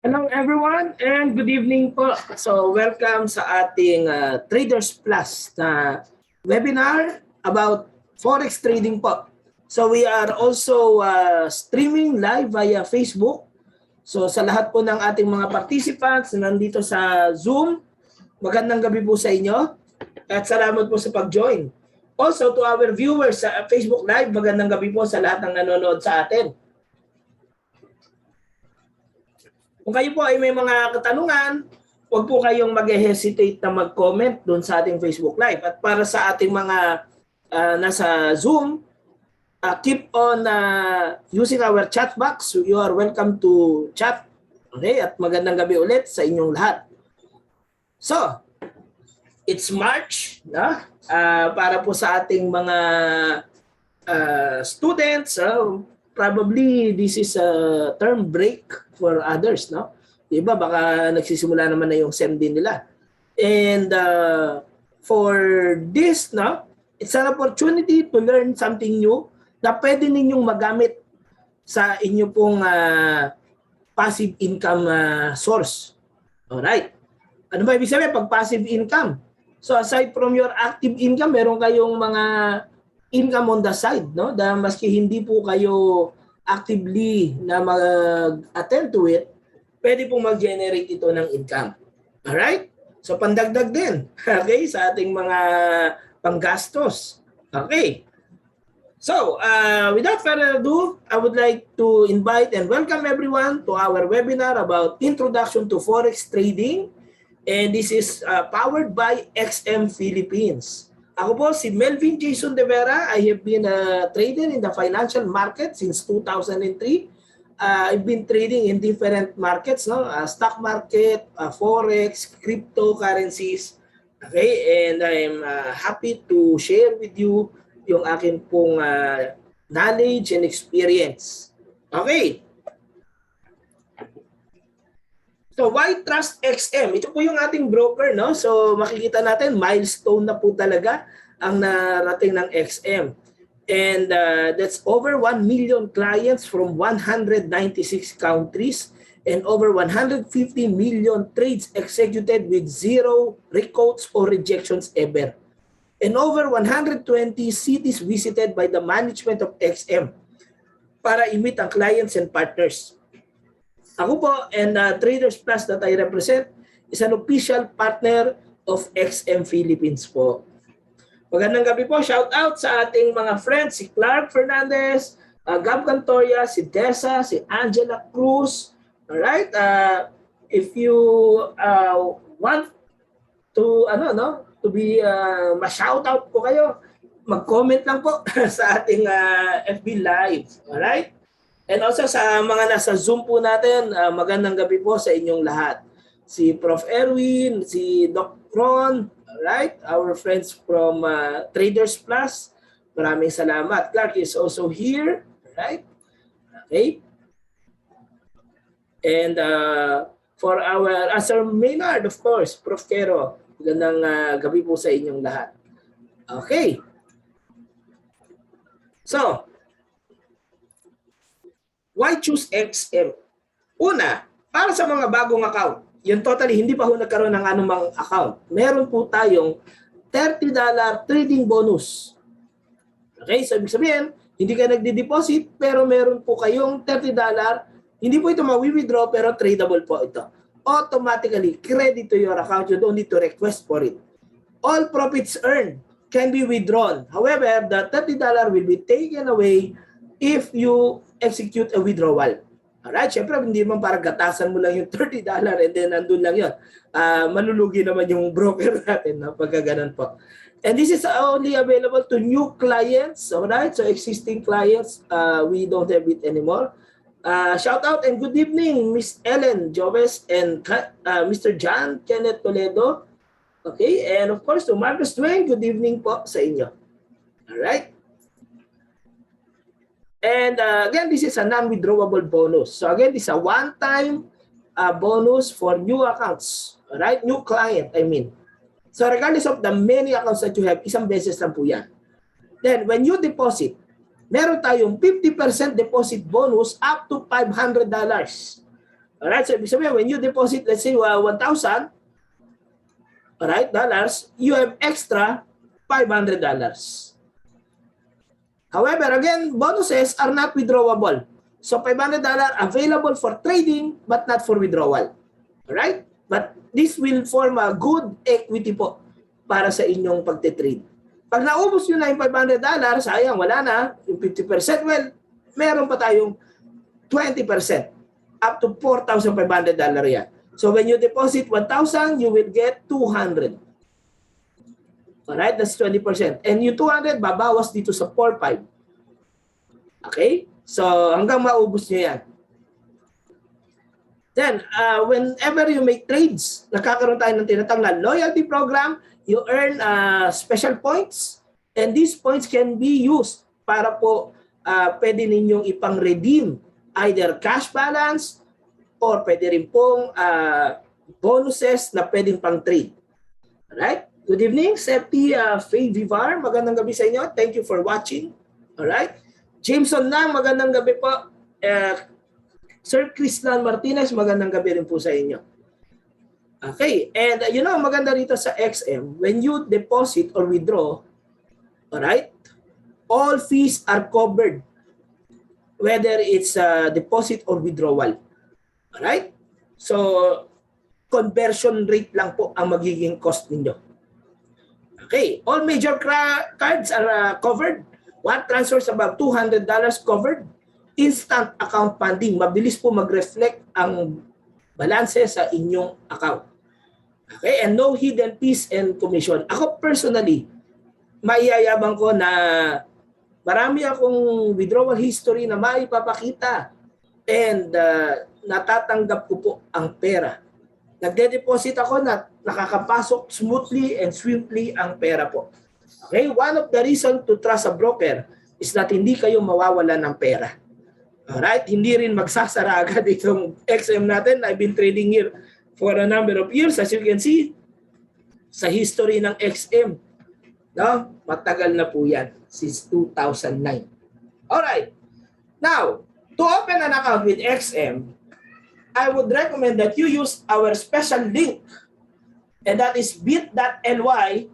Hello everyone and good evening po. So welcome sa ating Traders Plus na webinar about Forex trading po. So we are also streaming live via Facebook. So sa lahat po ng ating mga participants na nandito sa Zoom, magandang gabi po sa inyo at salamat po sa pag-join. Also to our viewers sa Facebook Live, magandang gabi po sa lahat ng nanonood sa atin. Kung kayo po ay may mga katanungan, huwag po kayong mag-hesitate na mag-comment doon sa ating Facebook Live. At para sa ating mga nasa Zoom, keep on using our chat box. You are welcome to chat. Okay? At magandang gabi ulit sa inyong lahat. So, it's March. Para po sa ating mga students, probably this is a term break for others, no? Diba, baka nagsisimula naman na yung SEM din nila. And for this, no, it's an opportunity to learn something new na pwede ninyong magamit sa inyo pong passive income source. Alright. Ano ba ibig sabihin pag passive income? So aside from your active income, meron kayong mga income on the side, no? Dahil maski hindi po kayo actively na mag-attend to it, pwede pong mag-generate ito ng income. Alright? So pandagdag din, okay, sa ating mga panggastos. Okay. So, without further ado, I would like to invite and welcome everyone to our webinar about Introduction to Forex Trading. And this is powered by XM Philippines. Ako po si Melvin Jason De Vera. I have been a trader in the financial market since 2003. I've been trading in different markets, no? Stock market, forex, cryptocurrencies. Okay, and I'm happy to share with you yung akin pong knowledge and experience. Okay. So why trust XM? Ito po yung ating broker, no? So makikita natin milestone na po talaga ang narating ng XM. And that's over 1 million clients from 196 countries and over 150 million trades executed with zero recoats or rejections ever. And over 120 cities visited by the management of XM para i-meet ang clients and partners. Ako po and Traders Plus that I represent is an official partner of XM Philippines po. Magandang gabi po. Shout out sa ating mga friends, si Clark Fernandez, Gab Cantoria, si Dessa, si Angela Cruz. Alright? If you want to to be ma-shout out po kayo, mag-comment lang po sa ating FB Live. Alright? And also sa mga nasa Zoom po natin, magandang gabi po sa inyong lahat. Si Prof. Erwin, si Doc Ron, right? Our friends from Traders Plus. Maraming salamat. Clark is also here, right? Okay. And for our Sir Maynard, of course, Prof. Kero, magandang gabi po sa inyong lahat. Okay. So, why choose XM? Una, para sa mga bagong account, yung totally hindi pa ho nagkaroon ng anumang account, meron po tayong $30 trading bonus. Okay, so ibig sabihin, hindi ka nagdi-deposit pero meron po kayong $30, hindi po ito ma-withdraw pero tradable po ito. Automatically credit to your account, you don't need to request for it. All profits earned can be withdrawn. However, the $30 will be taken away if you execute a withdrawal. Alright, syempre hindi man para gatasan mo lang yung $30 and then nandun lang yun. Malulugi naman yung broker natin pagka ganun po. And this is only available to new clients. Alright, so existing clients, we don't have it anymore. Shout out and good evening, Miss Ellen Joves and Mr. John Kenneth Toledo. Okay, and of course to Marcus Dwayne, good evening po sa inyo. Alright. And again, this is a non-withdrawable bonus. So again, this is a one-time bonus for new accounts. Right? New client, I mean. So regardless of the many accounts that you have, isang beses lang po yan. Then when you deposit, meron tayong 50% deposit bonus up to $500. Alright, so ibig sabihin, when you deposit, let's say, 1,000, alright, dollars, you have extra $500. However, again, bonuses are not withdrawable. So $500 available for trading but not for withdrawal. Alright? But this will form a good equity po para sa inyong pagtitrade. Pag naubos nyo na yung $500, sayang, wala na. Yung 50%, well, meron pa tayong 20%. Up to $4,500 yan. So when you deposit 1,000, you will get 200. Alright, that's 20%. And yung 200, babawas dito sa 4,500. Okay? So hanggang maubos nyo yan. Then, whenever you make trades, nakakaroon tayo ng tinatawag na loyalty program, you earn special points, and these points can be used para po pwede ninyong ipang-redeem either cash balance or pwede rin pong bonuses na pwedeng pang-trade. Alright? Good evening, Septi Faye Vivar. Magandang gabi sa inyo. Thank you for watching. Alright? Jameson Nang, magandang gabi po. Sir Crislan Martinez, magandang gabi rin po sa inyo. Okay, and maganda rito sa XM, when you deposit or withdraw, alright, all fees are covered, whether it's deposit or withdrawal. Alright? So, conversion rate lang po ang magiging cost ninyo. Okay, all major cards are covered. One transfers above $200 covered. Instant account funding. Mabilis po mag-reflect ang balanse sa inyong account. Okay? And no hidden fees and commission. Ako personally, maiyayabang ko na marami akong withdrawal history na maipapakita. And natatanggap ko po ang pera. Nagde-deposit ako na nakakapasok smoothly and swiftly ang pera po. Okay? One of the reasons to trust a broker is that hindi kayo mawawalan ng pera. Alright, hindi rin magsasara agad itong XM natin. I've been trading here for a number of years. As you can see, sa history ng XM, no? Matagal na po yan, since 2009. Alright, now, to open an account with XM, I would recommend that you use our special link, and that is bit.ly/Forex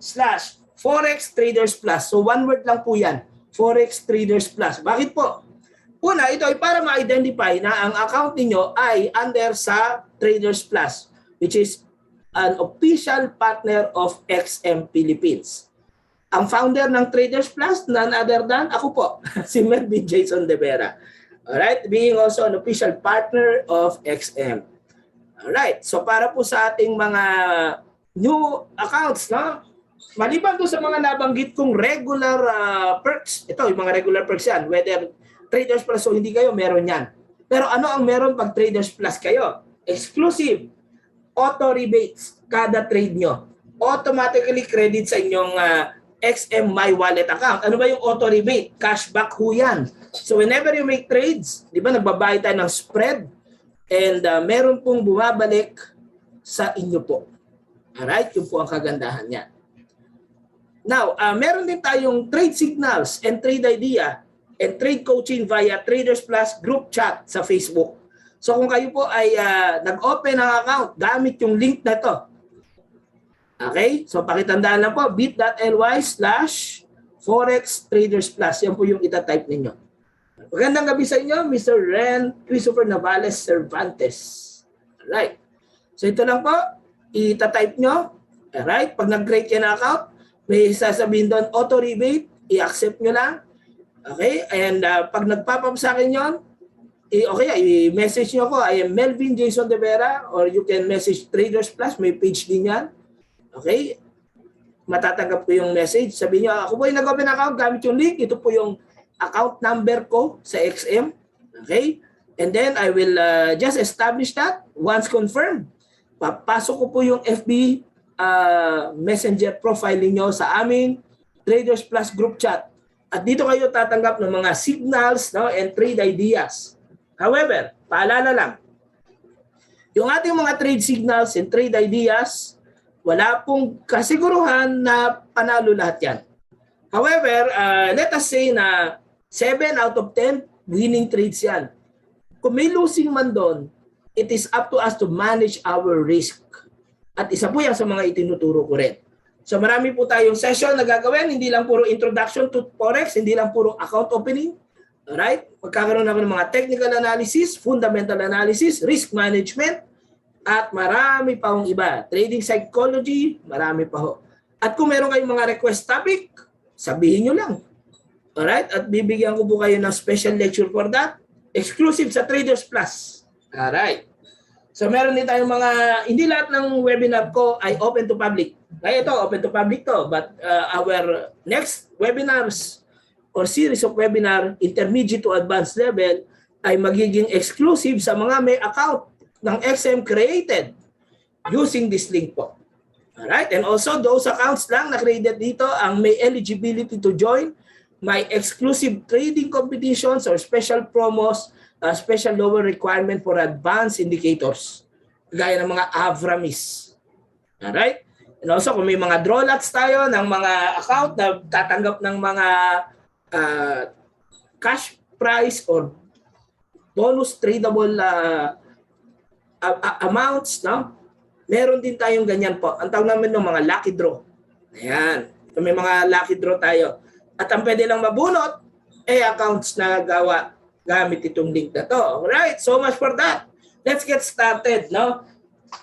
Traders Plus. So one word lang po yan, Forex Traders Plus. Bakit po? Una, ito ay para ma-identify na ang account ninyo ay under sa Traders Plus, which is an official partner of XM Philippines. Ang founder ng Traders Plus, none other than ako po, si Melvin Jason De Vera. Alright, being also an official partner of XM. Alright, so para po sa ating mga new accounts, no? Maliban doon sa mga nabanggit kong regular perks, ito yung mga regular perks yan, whether Traders Plus o hindi kayo, meron yan. Pero ano ang meron pag Traders Plus kayo? Exclusive. Auto rebates kada trade nyo. Automatically credit sa inyong XM My Wallet account. Ano ba yung auto rebate? Cashback ho yan. So whenever you make trades, di ba nagbabayad tayo ng spread and meron pong bumabalik sa inyo po. Alright? Yun po ang kagandahan niya. Now, meron din tayong trade signals and trade idea and trade coaching via Traders Plus group chat sa Facebook. So kung kayo po ay nag-open ng account gamit yung link na to. Okay? So pakitandaan lang po, bit.ly/Forex Traders Plus. Yan po yung itatype ninyo. Magandang gabi sa inyo, Mr. Ren Christopher Navales Cervantes. Alright. So ito lang po, itatype nyo. Alright? Pag nag-create kayo ng account, may sasabihin doon auto rebate, i-accept nyo lang. Okay? And pag nagpapap sa akin yun, okay, i-message nyo ako. I am Melvin Jason De Vera, or you can message Traders Plus. May page din yan. Okay? Matatanggap ko yung message. Sabihin nyo, ako po yung nag-open account gamit yung link. Ito po yung account number ko sa XM. Okay? And then I will just establish that. Once confirmed, papasok ko po yung FB messenger profile niyo sa aming Traders Plus group chat. At dito kayo tatanggap ng mga signals, no, and trade ideas. However, paalala lang, yung ating mga trade signals and trade ideas, wala pong kasiguruhan na panalo lahat yan. However, let us say na 7 out of 10 winning trades yan. Kung may losing man doon, it is up to us to manage our risk. At isa po yan sa mga itinuturo ko rin. So marami po tayong session na gagawin, hindi lang puro introduction to Forex, hindi lang puro account opening. Alright? Magkakaroon ako ng mga technical analysis, fundamental analysis, risk management, at marami pa hong iba. Trading psychology, marami pa ho. At kung meron kayong mga request topic, sabihin nyo lang. Alright? At bibigyan ko po kayo ng special lecture for that. Exclusive sa Traders Plus. Alright. So meron din tayong mga, hindi lahat ng webinar ko ay open to public. Kaya ito, open to public to. But our next webinars or series of webinar, intermediate to advanced level, ay magiging exclusive sa mga may account ng XM created using this link po. Alright? And also, those accounts lang na created dito ang may eligibility to join my exclusive trading competitions or special promos, special lower requirement for advanced indicators gaya ng mga Avramis. Alright? And also kung may mga draw lots tayo ng mga account na tatanggap ng mga cash price or bonus tradable amounts, no? Meron din tayong ganyan po. Ang tawag namin ng mga lucky draw. Ayan. So may mga lucky draw tayo. At ang pwede lang mabunot accounts na gawa gamit itong link na to. Alright, so much for that. Let's get started, no?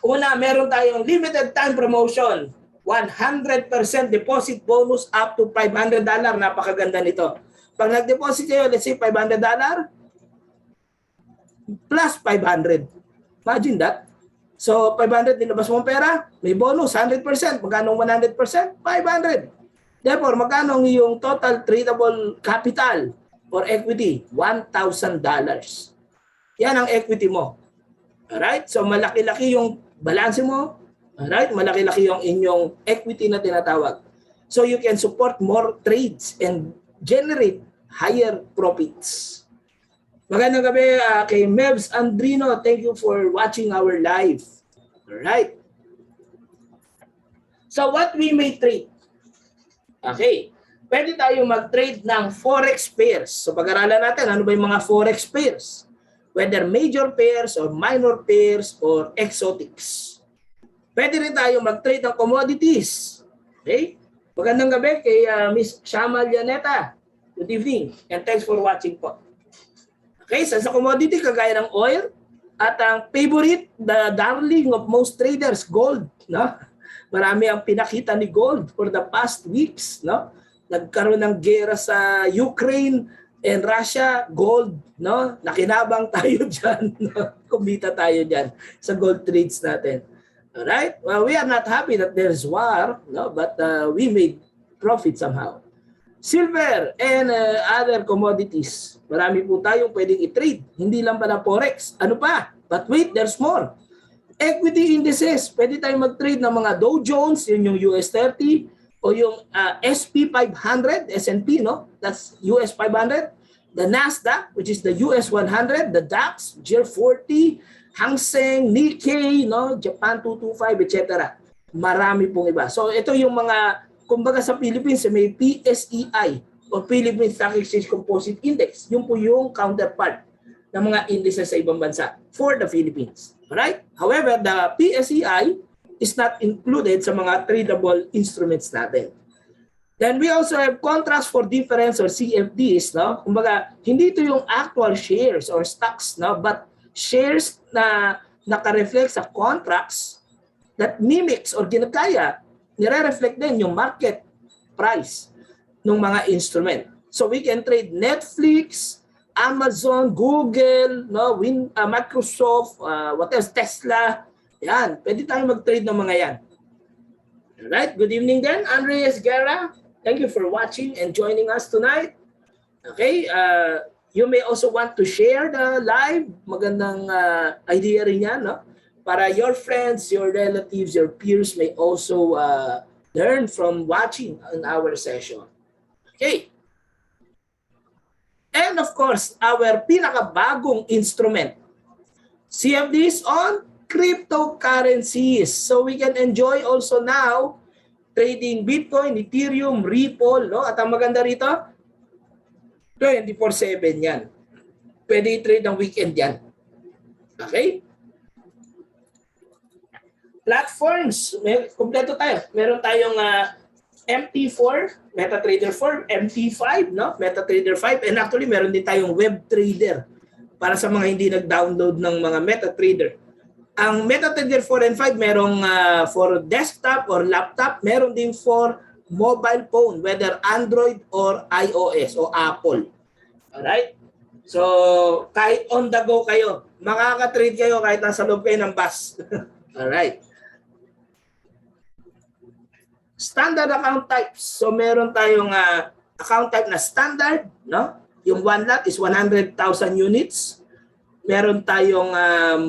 Una, meron tayong limited time promotion. 100% deposit bonus up to $500. Napakaganda nito. Pag nag-deposit kayo, let's say $500 plus 500. Imagine that. So, 500 dinabas mo ang pera, may bonus, 100%. Magkano 100%? 500. Therefore, magkano ang iyong total tradable capital or equity? $1,000. Yan ang equity mo. Alright? So malaki-laki yung balance mo. Alright? Malaki-laki yung inyong equity na tinatawag. So you can support more trades and generate higher profits. Magandang gabi kay Mebs Andrino. Thank you for watching our live. Alright? So what we may trade? Okay. Pwede tayo mag-trade ng forex pairs. So pag-aralan natin ano ba yung mga forex pairs? Whether major pairs or minor pairs or exotics. Pwede rin tayo mag-trade ng commodities. Okay? Magandang gabi kay Miss Shamal Yaneta. Good evening and thanks for watching po. Okay, sa commodity kagaya ng oil at ang favorite, the darling of most traders, gold, no? Marami ang pinakita ni gold for the past weeks, no? Nagkaroon ng gera sa Ukraine and Russia, gold, no? Nakinabang tayo diyan, no? Kumita tayo diyan sa gold trades natin. All right? Well, we are not happy that there's war, no? But we made profit somehow. Silver and other commodities. Marami po tayong pwedeng i-trade. Hindi lang pala forex. Ano pa? But wait, there's more. Equity indices. Pwede tayong mag-trade ng mga Dow Jones, yun yung US 30, o yung SP 500, S&P, no? That's US 500. The Nasdaq, which is the US 100, the DAX, GER 40, Hang Seng, Nikkei, no? Japan 225, etc. Marami pong iba. So ito yung mga, kumbaga sa Philippines, may PSEI o Philippine Stock Exchange Composite Index. Yun po yung counterpart ng mga indices sa ibang bansa for the Philippines. Alright? However, the PSEI is not included sa mga tradable instruments natin. Then we also have contracts for difference or CFDs, no? Kumbaga, hindi ito yung actual shares or stocks, no? But shares na naka-reflect sa contracts that mimics or ginagaya, nire-reflect din yung market price ng mga instrument. So we can trade Netflix, Amazon, Google, no, Microsoft, what else, Tesla. Yan, pwede tayong mag-trade ng mga yan. Alright, good evening then, Andres Guerra. Thank you for watching and joining us tonight. Okay, you may also want to share the live. Magandang idea rin yan, no? Para your friends, your relatives, your peers may also learn from watching on our session. Okay. And of course, our pinakabagong instrument, CFDs on cryptocurrencies. So we can enjoy also now trading Bitcoin, Ethereum, Ripple, no? At ang maganda rito, 24/7 yan. Pwede i-trade ng weekend yan. Okay? Platforms, kompleto tayo. Meron tayong MT4, MetaTrader 4, MT5, no? MetaTrader 5, and actually meron din tayong WebTrader para sa mga hindi nag-download ng mga MetaTrader. Ang MetaTrader 4 and 5 merong for desktop or laptop, meron din for mobile phone, whether Android or iOS o Apple. Alright? So, kahit on the go kayo, makaka-trade kayo kahit nasa loob kayo ng bus. Alright. Standard account types. So, meron tayong account type na standard, no? Yung one lot is 100,000 units. Meron tayong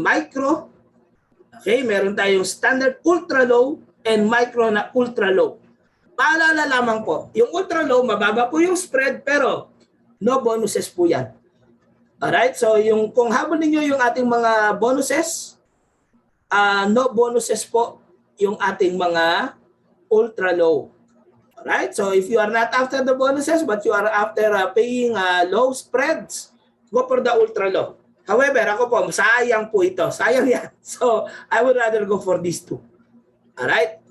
micro. Okay, meron tayong standard ultra low and micro na ultra low. Paalala lamang po, yung ultra low, mababa po yung spread pero no bonuses po yan. Alright, so yung kung habol ninyo yung ating mga bonuses, no bonuses po yung ating mga ultra low. Alright, so if you are not after the bonuses but you are after paying low spreads, go for the ultra low. However, ako po, sayang po ito. Sayang yan. So, I would rather go for these two. Alright?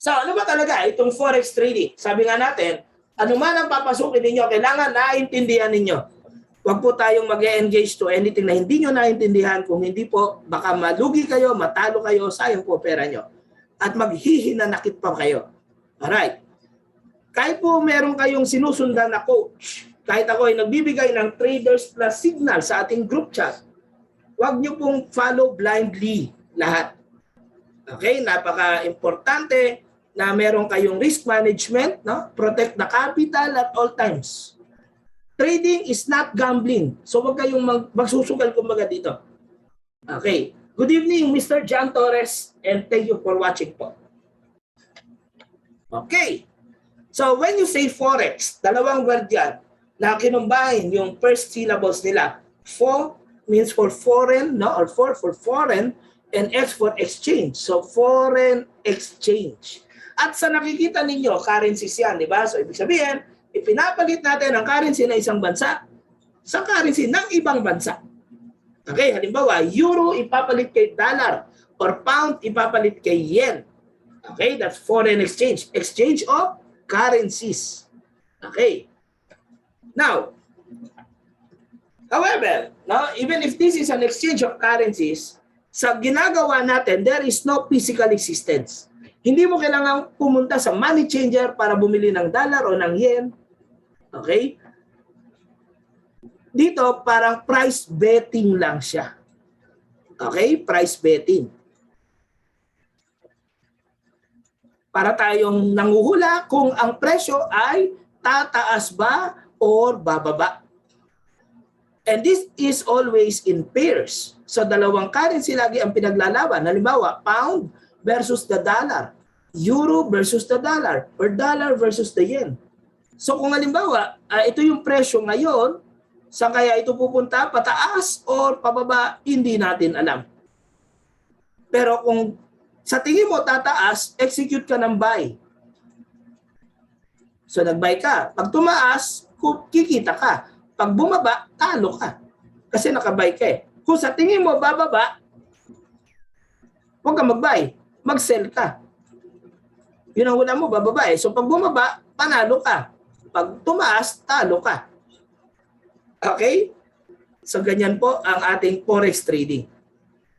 So, ano ba talaga itong forex trading? Sabi nga natin, ano man ang papasukin ninyo, kailangan naintindihan ninyo. Huwag po tayong mag-engage to anything na hindi nyo naintindihan. Kung hindi po, baka malugi kayo, matalo kayo, sayang po pera nyo. At maghihinanakit pa kayo. Alright? Kahit po meron kayong sinusundan na coach, kahit ako ay nagbibigay ng Traders Plus signal sa ating group chat, huwag nyo pong follow blindly lahat. Okay? Napaka-importante na meron kayong risk management, no? Protect the capital at all times. Trading is not gambling. So huwag kayong magsusugal kumbaga dito. Okay. Good evening, Mr. John Torres, and thank you for watching po. Okay. So when you say forex, dalawang word yan na kinumbine yung first syllables nila. For means for foreign, no? Or for foreign, and X for exchange. So foreign exchange. At sa nakikita ninyo, currencies yan, di ba? So ibig sabihin, ipinapalit natin ang currency ng isang bansa sa currency ng ibang bansa. Okay, halimbawa, euro ipapalit kay dollar or pound ipapalit kay yen. Okay, that's foreign exchange. Exchange of currencies. Okay. Now, however, no, even if this is an exchange of currencies, sa ginagawa natin, there is no physical existence. Hindi mo kailangan pumunta sa money changer para bumili ng dollar o ng yen. Okay? Dito, parang price betting lang siya. Okay? Price betting. Para tayong nanguhula kung ang presyo ay tataas ba or bababa. And this is always in pairs. So dalawang currency lagi ang pinaglalaban. Halimbawa, pound versus the dollar, euro versus the dollar, or dollar versus the yen. So kung halimbawa, ito yung presyo ngayon, saan kaya ito pupunta? Pataas or pababa? Hindi natin alam. Pero kung sa tingin mo tataas, execute ka ng buy. So nag-buy ka. Pag tumaas, kikita ka. Pag bumaba, talo ka. Kasi naka-buy ka eh. Kung sa tingin mo bababa, huwag ka mag-buy. Mag-sell ka. Yun ang una mo, bababa eh. So pag bumaba, panalo ka. Pag tumaas, talo ka. Okay? So ganyan po ang ating forex trading.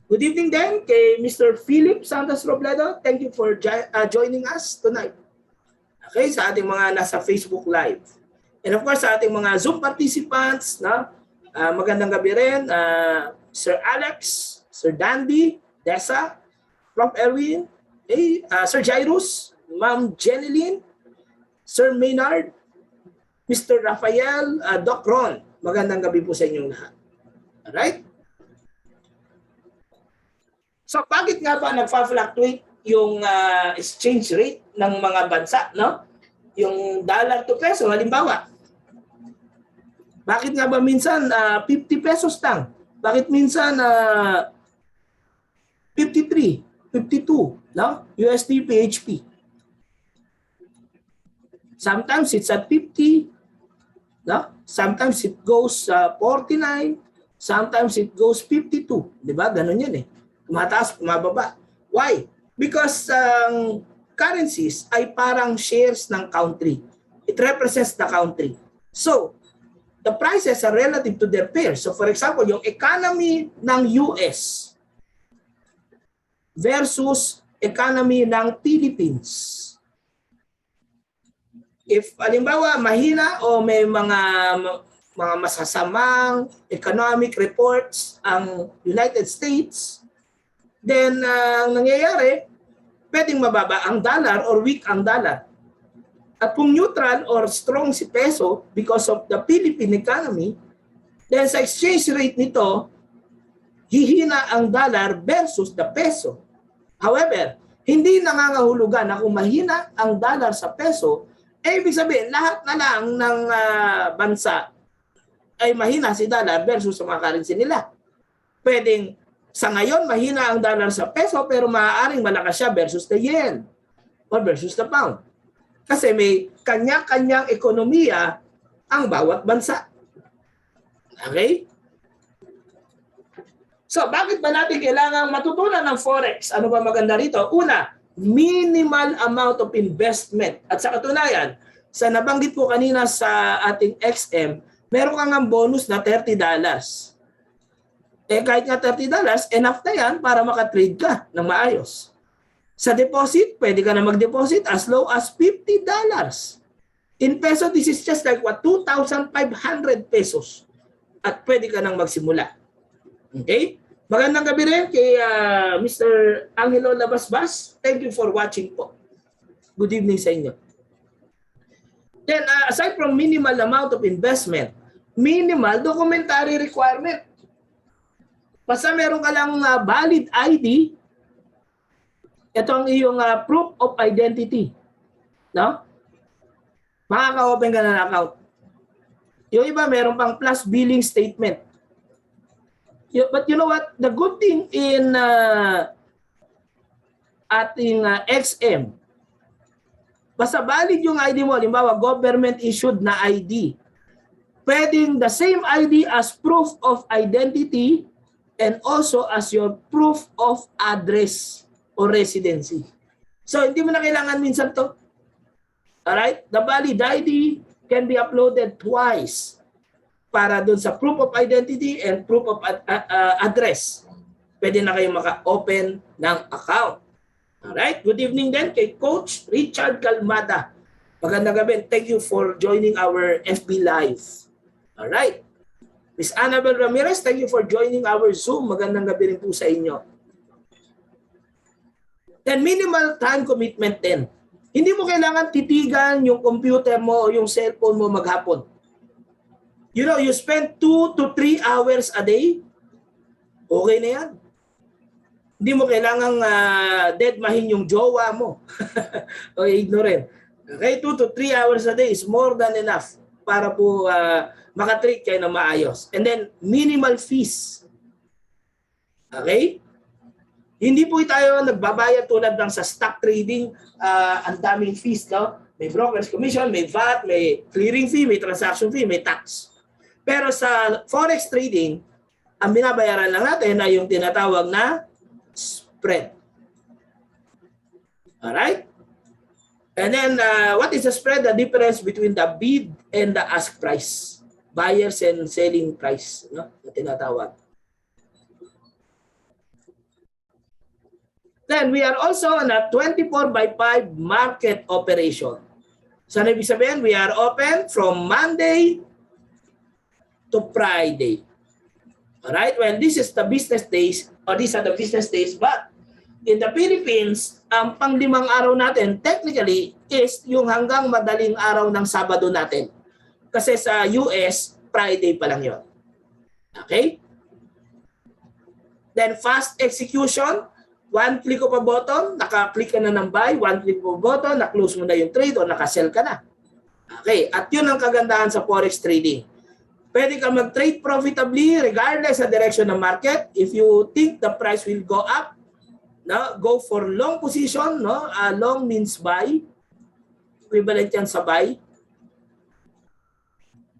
Good evening then kay Mr. Philip Santos Robledo. Thank you for joining us tonight. Okay, sa ating mga nasa Facebook Live. And of course, sa ating mga Zoom participants, no? Magandang gabi rin. Sir Alex, Sir Dandy, Dessa, Prof. Erwin, Sir Jairus, Ma'am Jeneline, Sir Maynard, Mr. Rafael, Doc Ron. Magandang gabi po sa inyong lahat. Alright? So, bakit nga ba nagfa-fluctuate yung exchange rate ng mga bansa, no? Yung dollar to peso, halimbawa. Bakit nga ba minsan 50 pesos lang? Bakit minsan 53, 52, no? USD PHP. Sometimes it's at 50, no? Sometimes it goes 49, Sometimes it goes 52. Di ba? Ganun yan eh. Tumataas, tumababa. Why? Because currencies ay parang shares ng country. It represents the country. So, the prices are relative to their peers. So, for example, yung economy ng US versus economy ng Philippines. If halimbawa mahina o may mga masasamang economic reports ang United States, then ang nangyayari, pwedeng mababa ang dollar or weak ang dollar. At kung neutral or strong si peso because of the Philippine economy, then sa exchange rate nito, hihina ang dollar versus the peso. However, hindi nangangahulugan na kung mahina ang dollar sa peso, ibig sabihin lahat na lang ng bansa ay mahina si dollar versus sa mga currency nila. Pwedeng sa ngayon mahina ang dollar sa peso pero maaaring malakas siya versus the yen or versus the pound. Kasi may kanya-kanyang ekonomiya ang bawat bansa. Okay? So, bakit ba natin kailangan matutunan ng Forex? Ano ba maganda rito? Una, minimal amount of investment. At sa katunayan, sa nabanggit ko kanina sa ating XM, meron kang bonus na $30. Eh kahit nga $30, enough na yan para makatrade ka ng maayos. Sa deposit, pwede ka na mag-deposit as low as $50. In peso, this is just like what? 2,500 pesos. At pwede ka nang magsimula. Okay? Magandang gabi rin kay Mr. Angelo Labasbas. Thank you for watching po. Good evening sa inyo. Then, aside from minimal amount of investment, minimal documentary requirement. Basta meron ka lang valid ID, ito ang iyong proof of identity. No? Makaka-open ka na ng account. Yung iba, meron pang plus billing statement. But you know what? The good thing in ating XM, basta valid yung ID mo, halimbawa government issued na ID, pwedeng the same ID as proof of identity and also as your proof of address or residency. So, hindi mo na kailangan minsan to. Alright? The valid ID can be uploaded twice para dun sa proof of identity and proof of address. Pwede na kayo maka-open ng account. Alright? Good evening din kay Coach Richard Calmada. Magandang gabi. Thank you for joining our FB Live. Alright? Miss Annabel Ramirez, thank you for joining our Zoom. Magandang gabi rin po sa inyo. Then minimal time commitment din. Hindi mo kailangan titigan yung computer mo o yung cellphone mo maghapon. You know, you spend 2 to 3 hours a day, okay na yan. Hindi mo kailangang deadmahin yung jowa mo o ignorant. Okay, 2 to 3 hours a day is more than enough para po makatrade kayo na maayos. And then, minimal fees. Okay? Hindi po tayo nagbabayad tulad ng sa stock trading, ang daming fees, no? May broker's commission, may VAT, may clearing fee, may transaction fee, may tax. Pero sa forex trading, ang binabayaran lang natin ay yung tinatawag na spread. Alright? And then, what is the spread? The difference between the bid and the ask price. Buyers and selling price, no? Na tinatawag. Then, we are also on a 24/5 market operation. So, ano ibig sabihin? We are open from Monday to Friday. Alright? Well, this is the business days, or these are the business days, but in the Philippines, ang pang-limang araw natin, technically, is yung hanggang madaling araw ng Sabado natin. Kasi sa US, Friday pa lang yun. Okay? Then, fast execution, one click of a button, naka-click ka na ng buy, one click of a button, na-close mo na yung trade o naka-sell ka na. Okay, at yun ang kagandahan sa forex trading. Pwede ka mag-trade profitably regardless sa direction ng market. If you think the price will go up, no, go for long position, no? Long means buy. Equivalent yan sa buy.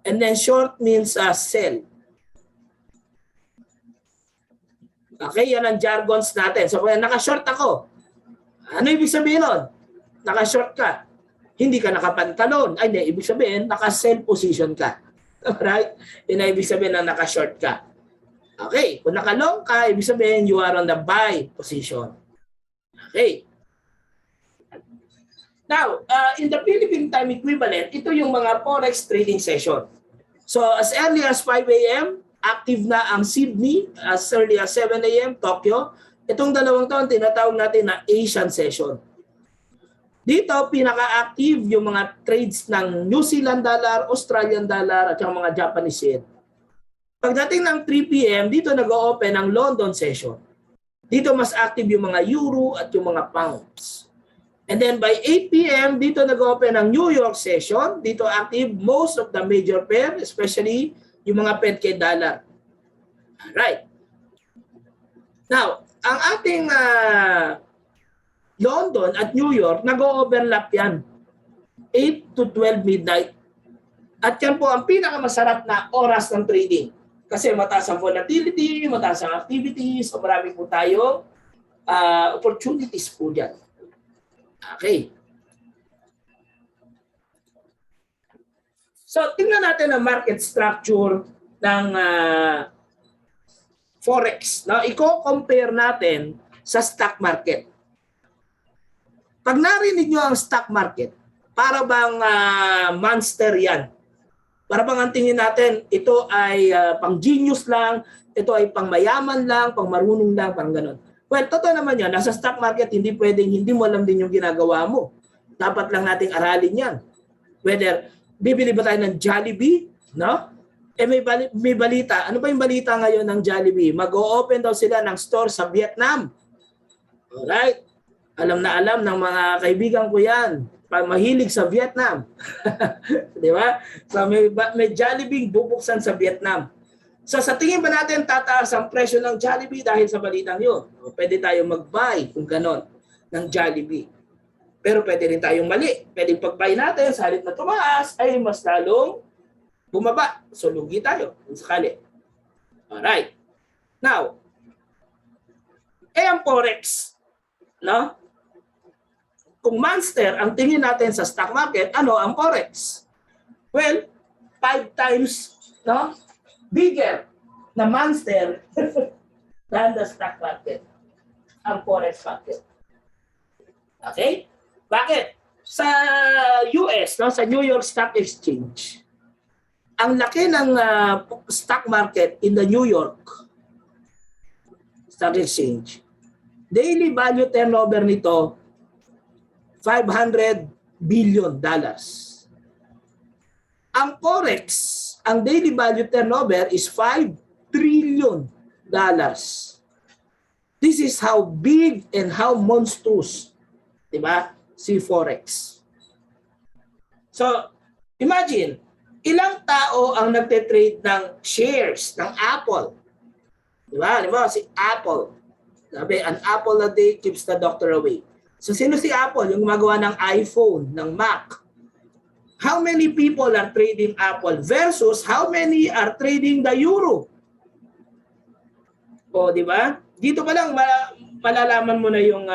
And then short means sell. Okay, yan ang jargons natin. So kung naka-short ako, ano ibig sabihin nun? Naka-short ka. Hindi ka nakapantalon. Ay, hindi. Ibig sabihin, naka-sell position ka. Alright? Yun ang ibig sabihin na naka-short ka. Okay. Kung naka-long ka, ibig sabihin, you are on the buy position. Okay. Now, in the Philippine time equivalent, ito yung mga forex trading session. So, as early as 5 a.m., active na ang Sydney. As early as 7 a.m., Tokyo. Itong dalawang taon, tinatawag natin na Asian session. Dito, pinaka-active yung mga trades ng New Zealand dollar, Australian dollar, at yung mga Japanese yen. Pagdating ng 3 p.m., dito nag-o-open ang London session. Dito mas active yung mga euro at yung mga pounds. And then by 8 p.m., dito nag-open ang New York session. Dito active most of the major pair, especially yung mga PED kay dollar. Alright. Now, ang ating London at New York, nag-overlap yan. 8 to 12 midnight. At yan po ang pinakamasarap na oras ng trading. Kasi mataas ang volatility, mataas ang activities, so marami po tayo opportunities po dyan. Okay. So, tingnan natin ang market structure ng Forex. No? Iko-compare natin sa stock market. Pag narinig nyo ang stock market, para bang monster yan? Para bang ang tingin natin, ito ay pang genius lang, ito ay pang mayaman lang, pang marunong lang, parang ganun. Well, totoo naman yan. Nasa stock market, hindi pwedeng hindi mo alam din yung ginagawa mo. Dapat lang nating aralin yan. Whether bibili ba tayo ng Jollibee, no? May balita. Ano ba yung balita ngayon ng Jollibee? Mag-o-open daw sila ng store sa Vietnam. Alright? Alam na alam ng mga kaibigan ko yan. Mahilig sa Vietnam. Di ba? So may Jollibee bubuksan sa Vietnam. So sa tingin ba natin tataas ang presyo ng Jollibee dahil sa balitang yun? O pwede tayo mag-buy kung ganon ng Jollibee. Pero pwede rin tayong mali. Pwede pag-buy natin sa halip na tumaas ay mas lalong bumaba. So lugi tayo kung sakali. Alright. Now, ang Forex, no? Kung monster ang tingin natin sa stock market, ano ang Forex? Well, 5 times no, bigger na monster than the stock market, ang Forex market. Okay? Bakit? Sa US, no, sa New York Stock Exchange, ang laki ng stock market in the New York Stock Exchange, daily value turnover nito, $500 billion. Ang Forex, ang daily value turnover is $5 trillion. This is how big and how monstrous, diba, si Forex. So, imagine, ilang tao ang nagte-trade ng shares ng Apple? Diba? Diba? Si Apple. Sabi, an apple a day keeps the doctor away. So, sino si Apple? Yung gumagawa ng iPhone, ng Mac. How many people are trading Apple versus how many are trading the euro? O, di ba? Dito pa lang malalaman mo na yung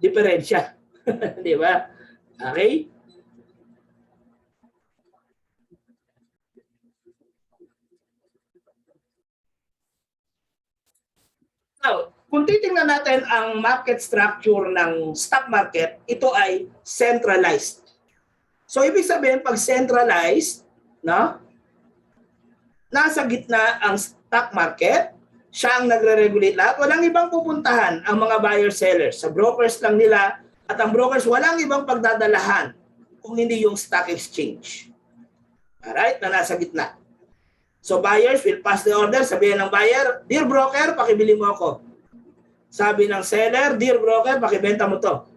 diferensya. Di ba? Okay? Now, kung titingnan natin ang market structure ng stock market, ito ay centralized. So, ibig sabihin, pag centralized, no, nasa gitna ang stock market, siya ang nagre-regulate lahat. Walang ibang pupuntahan ang mga buyer-sellers. Sa brokers lang nila, at ang brokers walang ibang pagdadalahan kung hindi yung stock exchange. Alright? Na nasa gitna. So, buyers will pass the order. Sabihin ng buyer, "Dear broker, pakibili mo ako." Sabi ng seller, "Dear broker, pakibenta mo to."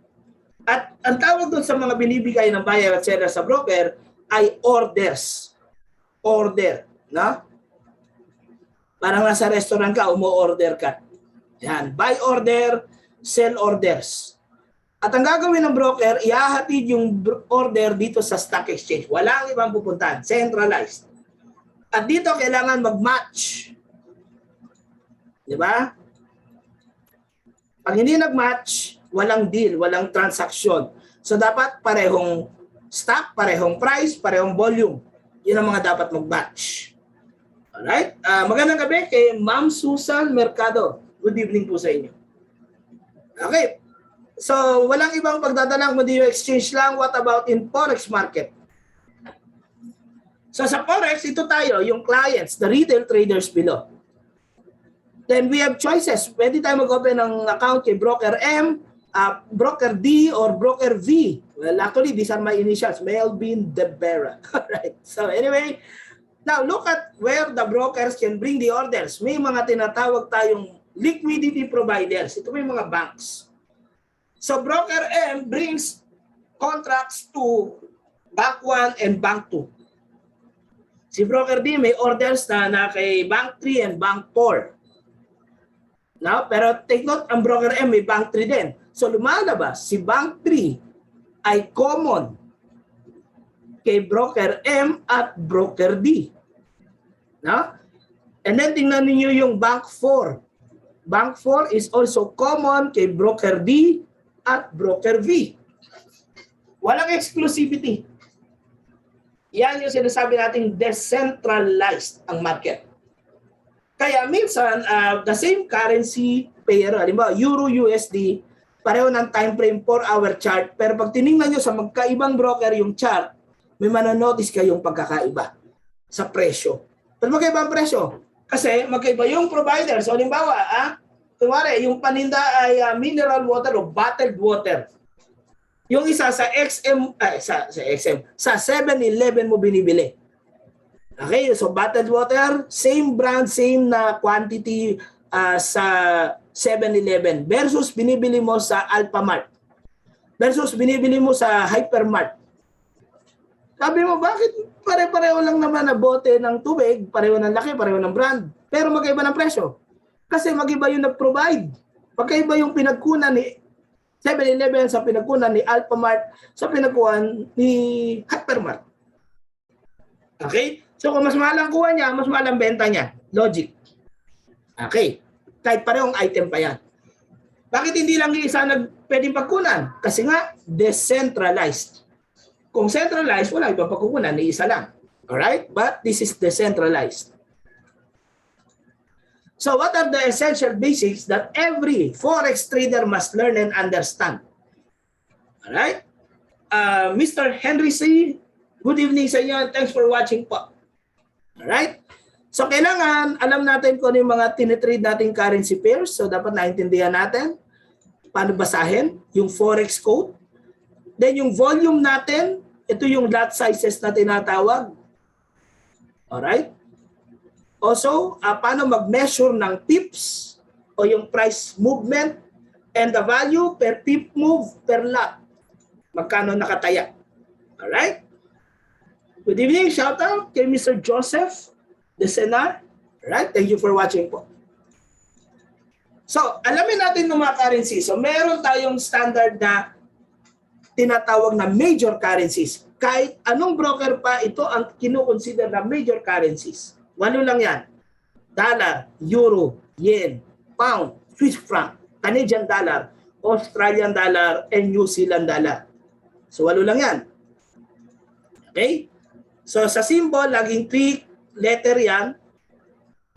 At ang tawag doon sa mga binibigay ng buyer at seller sa broker ay orders. Order. No? Parang nasa restaurant ka, umu-order ka. Yan. Buy order, sell orders. At ang gagawin ng broker, ihahatid yung order dito sa stock exchange. Walang ibang pupuntahan. Centralized. At dito kailangan mag-match. Di ba? Pag hindi nag-match, walang deal, walang transaksyon. So dapat parehong stock, parehong price, parehong volume. Yun ang mga dapat mag-match. Alright? Magandang gabi kay Ma'am Susan Mercado. Good evening po sa inyo. Okay. So, walang ibang pagdadalang kundi yung exchange lang. What about in Forex market? So, sa Forex, ito tayo, yung clients, the retail traders below. Then, we have choices. Pwede tayo mag-open ng account kay Broker M, Broker D, or Broker V. Well, actually, these are my initials. Melvin Debera. Alright. So, anyway, now look at where the brokers can bring the orders. May mga tinatawag tayong liquidity providers. Ito may mga banks. So Broker M brings contracts to Bank 1 and Bank 2. Si Broker D may orders na kay Bank 3 and Bank 4. Now, pero take note, ang Broker M may Bank 3 din. So lumalabas, si Bank 3 ay common kay Broker M at Broker D. No? And then tingnan niyo yung Bank 4. Bank 4 is also common kay Broker D at Broker V. Walang exclusivity. Yan yung sinasabi nating decentralized ang market. Kaya minsan, the same currency pair, halimbawa Euro USD, pareho ng time frame 4-hour chart, pero pag tinignan nyo sa magkaibang broker yung chart, may manonotice kayong pagkakaiba sa presyo. Pero magkaiba ang presyo. Kasi magkaiba yung provider. So, halimbawa, kunwari, yung paninda ay mineral water o bottled water. Yung isa sa sa 7-Eleven mo binibili. Okay, so bottled water, same brand, same na quantity sa 7-Eleven versus binibili mo sa Alphamart versus binibili mo sa Hypermart. Sabi mo, bakit pare-pareho lang naman na bote ng tubig, pareho ng laki, pareho ng brand, pero magkaiba ng presyo? Kasi mag-iba yung nag-provide. Magkaiba yung pinagkunan ni 7-Eleven sa pinagkunan ni Alphamart sa pinagkuhan ni Hypermart. Okay? So kung mas mahal ang kuha niya, mas mahal ang benta niya. Logic. Okay. Kahit parehong item pa yan. Bakit hindi lang isa pwedeng pagkunan? Kasi nga, decentralized. Kung centralized, wala ibang pagkukunan, ni isa lang. Alright? But this is decentralized. So what are the essential basics that every Forex trader must learn and understand? Alright? Mr. Henry C., good evening sa inyo and thanks for watching po. Alright? So kailangan alam natin kung ano yung mga tinitrade nating currency pairs. So dapat naintindihan natin paano basahin yung Forex code. Then yung volume natin, ito yung lot sizes na tinatawag. Alright? Also, paano mag-measure ng pips o yung price movement and the value per pip move per lot. Magkano nakataya. Alright? Good evening. Shout out kay Mr. Joseph Desenar. Alright? Thank you for watching po. So, alamin natin ng mga currency. So, meron tayong standard na tinatawag na major currencies. Kahit anong broker pa, ito ang kinukonsider na major currencies. Walo lang yan. Dollar, Euro, Yen, Pound, Swiss franc, Canadian dollar, Australian dollar, and New Zealand dollar. So, walo lang yan. Okay? So, sa symbol, laging 3 letter yan.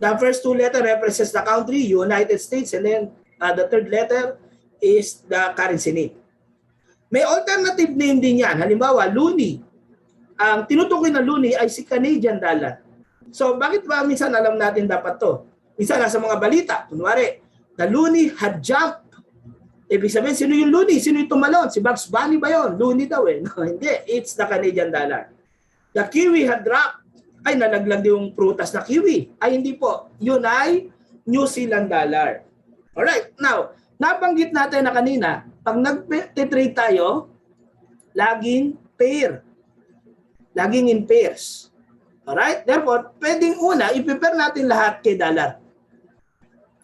The first 2 letter represents the country, United States, and then the third letter is the currency name. May alternative name din yan. Halimbawa, loonie. Ang tinutukoy na loonie ay si Canadian dollar. So, bakit ba minsan alam natin dapat to? Minsan nasa mga balita, kunwari, the loonie had jumped. Ibig sabihin, sino yung loonie? Sino yung tumalon? Si Bugs Bunny ba yun? Loonie daw eh. No, hindi. It's the Canadian dollar. The kiwi had dropped. Ay, nalaglag yung prutas na kiwi. Ay, hindi po. Yun ay New Zealand dollar. Alright. Now, nabanggit natin na kanina, pag nag-trade tayo, laging pair. Laging in pairs. Alright? Therefore, pwedeng una, i-prepare natin lahat kay dollar.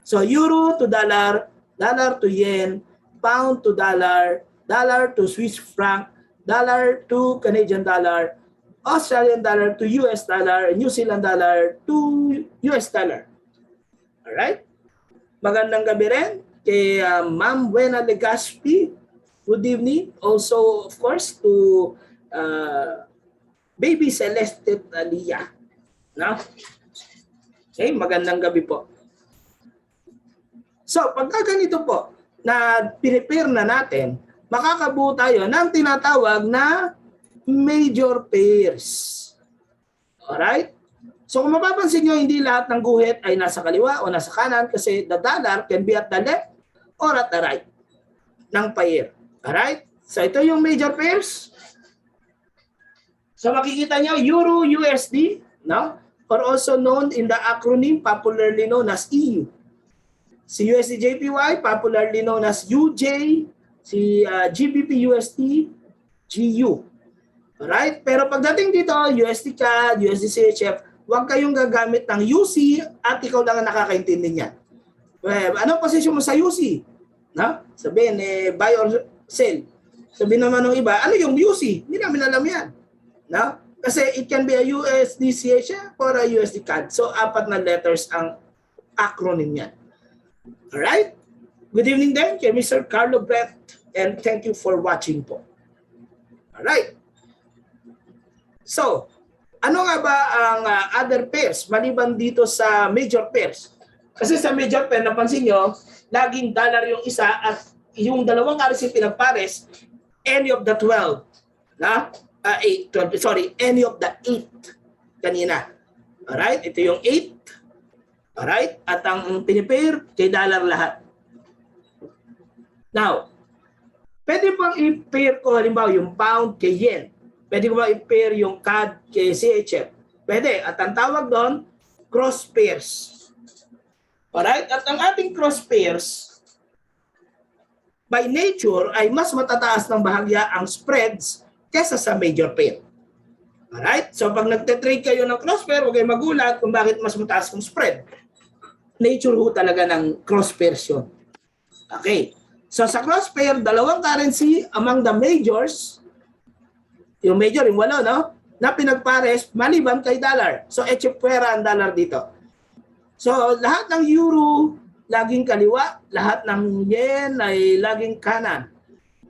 So, euro to dollar, dollar to yen, pound to dollar, dollar to Swiss franc, dollar to Canadian dollar, Australian dollar to US dollar, New Zealand dollar to US dollar. Alright? Magandang gabi rin kay Ma'am Buena Legaspi. Good evening. Also, of course, to Baby Celeste Talia. No? Okay, magandang gabi po. So, pagka ganito po, na prepare na natin, makakabuo tayo ng tinatawag na major pairs. Alright? So, kung mapapansin nyo, hindi lahat ng guhit ay nasa kaliwa o nasa kanan kasi the dollar can be at the left or at the right ng pair. Alright? So, ito yung major pairs. So, makikita nyo, Euro USD, no? Or also known in the acronym popularly known as EU. Si USD JPY, popularly known as UJ, si GBP USD, GU. Alright? Pero pagdating dito, USD CAD, USD CHF, huwag kayong gagamit ng UC at ikaw lang ang nakakaintindi niyan. Anong posisyon mo sa UC? No? Sabihin, buy or sell. Sabihin naman ng iba, ano yung UC? Hindi namin alam yan. No? Kasi it can be a USD CHF or a USD CAD. So, 4 na letters ang acronym yan. Alright? Good evening then kay Mr. Carlo Brett and thank you for watching po. Alright? So, ano nga ba ang other pairs maliban dito sa major pairs? Kasi sa major pair, napansin nyo, laging dollar yung isa at yung dalawang currency pinagpares, any of the 12. Na? 8, 12, sorry, any of the 8 kanina. Alright? Ito yung 8. Alright? At ang pinipair, kay dollar lahat. Now, pwede pang i-pair ko halimbawa yung pound kay yen. Pwede ko ba i-pair yung CAD kay CHF? Pwede. At ang tawag doon, cross pairs. Alright? At ang ating cross pairs, by nature, ay mas matataas ng bahagya ang spreads kesa sa major pair. Alright? So pag nagte-trade kayo ng cross pair, huwag kayong magulat kung bakit mas mataas yung spread. Nature ho talaga ng cross pairs yun. Okay. So sa cross pair, dalawang currency among the majors, yung major, yung 8, no? Na pinagpares maliban kay dollar. So echepuera ang dollar dito. So lahat ng euro, laging kaliwa. Lahat ng yen ay laging kanan.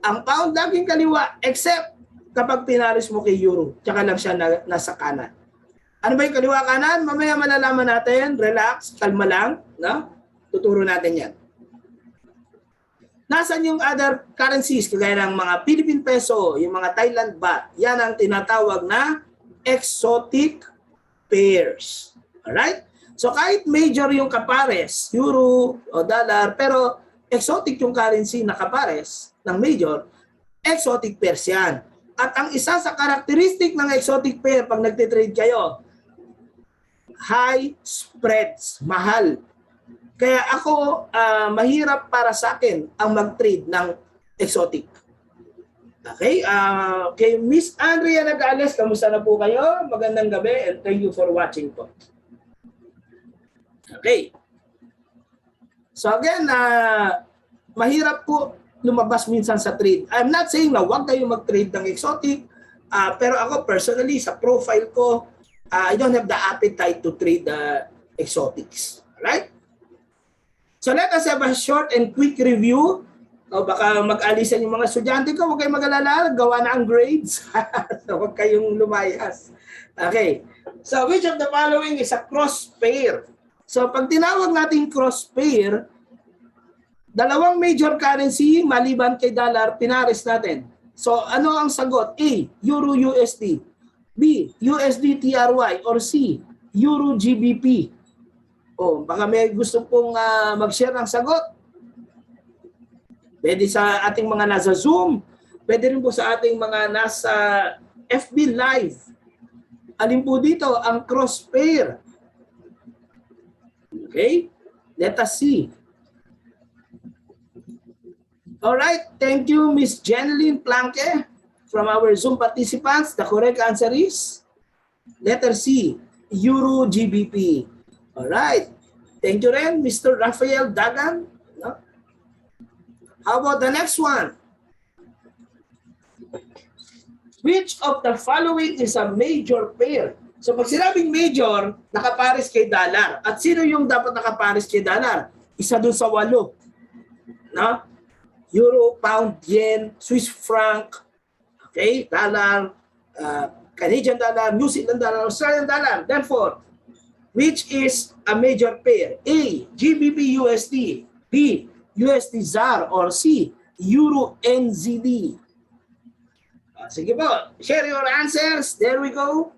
Ang pound laging kaliwa except kapag pinaris mo kay euro. Tsaka lang siya nasa kanan. Ano ba yung kaliwa kanan? Mamaya malalaman natin. Relax, kalma lang. No? Tuturo natin yan. Nasaan yung other currencies? Kagaya ng mga Philippine peso, yung mga Thailand baht. Yan ang tinatawag na exotic pairs. Alright? So kahit major yung kapares, euro o dollar, pero exotic yung currency na kapares ng major, exotic pairs yan. At ang isa sa karakteristik ng exotic pair pag nagtitrade kayo, high spreads, mahal. Kaya ako, mahirap para sa akin ang mag-trade ng exotic. Okay? Kay Miss Andrea Nagales, kamusta na po kayo? Magandang gabi and thank you for watching po. Okay. So again, mahirap po lumabas minsan sa trade. I'm not saying na huwag kayong mag-trade ng exotic, pero ako personally, sa profile ko, I don't have the appetite to trade exotics. Alright? So let us have a short and quick review. O baka mag-alisan yung mga estudyante ko, huwag kayong mag-alala, gawa na ang grades. So huwag kayong lumayas. Okay. So which of the following is a cross pair? So pag tinawag natin cross pair, dalawang major currency maliban kay dollar, pinares natin. So ano ang sagot? A, Euro USD. B, USD TRY. Or C, Euro GBP. O, baka may gusto pong mag-share ng sagot. Pwede sa ating mga nasa Zoom. Pwede rin po sa ating mga nasa FB Live. Alin po dito ang cross pair? Okay? Let us see. Alright, thank you, Miss Jeneline Planque. From our Zoom participants, the correct answer is letter C, Euro GBP. Alright, thank you rin, Mr. Rafael Dagan. No? How about the next one? Which of the following is a major pair? So pag sinabing major, nakapares kay dollar. At sino yung dapat nakapares kay dollar? Isa dun sa 8. no? Euro, pound, yen, Swiss franc, okay, dollar, Canadian dollar, New Zealand dollar, Australian dollar. Therefore, which is a major pair? A, GBP USD, B, USD ZAR, or C, Euro NZD? Sige po, share your answers. There we go.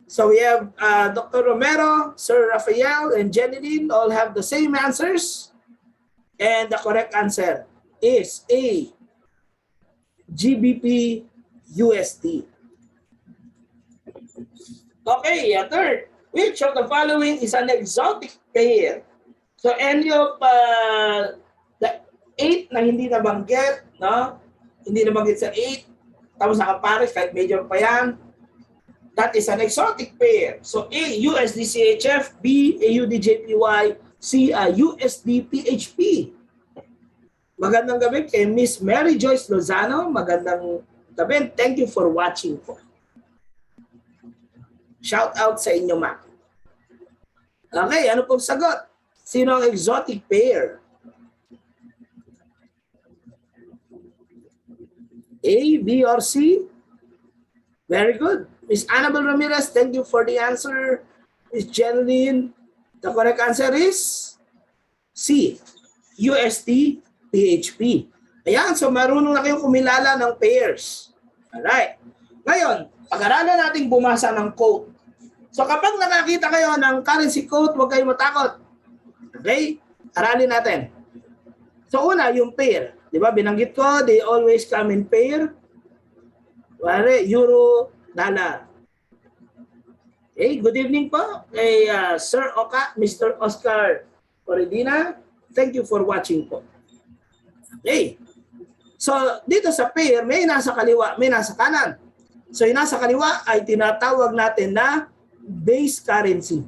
So we have Dr. Romero, Sir Rafael, and Jeneline all have the same answers. And the correct answer is A, GBP USD. Okay, third. Which of the following is an exotic pair? So any of the 8 na hindi nabanggit, no? Hindi nabanggit sa 8, tapos nakapares kahit major pa yan, that is an exotic pair. So A, USD CHF, B, AUD JPY, C, USD PHP. Magandang gabi kay Miss Mary Joyce Lozano. Magandang gabi. Thank you for watching po. Shout out sa inyo, ma. Okay, ano pong sagot? Sino ang exotic pair? A, B, or C? Very good. Miss Annabel Ramirez, thank you for the answer. Miss Jeneline, the correct answer is C, USD PHP. Ayan, so marunong na kayong kumilala ng pairs. Alright. Ngayon, pag-aralan natin bumasa ng quote. So kapag nakakita kayo ng currency quote, huwag kayong matakot. Okay? Aralin natin. So una, yung pair. Di ba? Binanggit ko, they always come in pair. Wala, euro, dollar. Okay, good evening po kay Sir Oka, Mr. Oscar Oredina. Thank you for watching po. Okay. So dito sa pair, may nasa kaliwa, may nasa kanan. So yung nasa kaliwa ay tinatawag natin na base currency.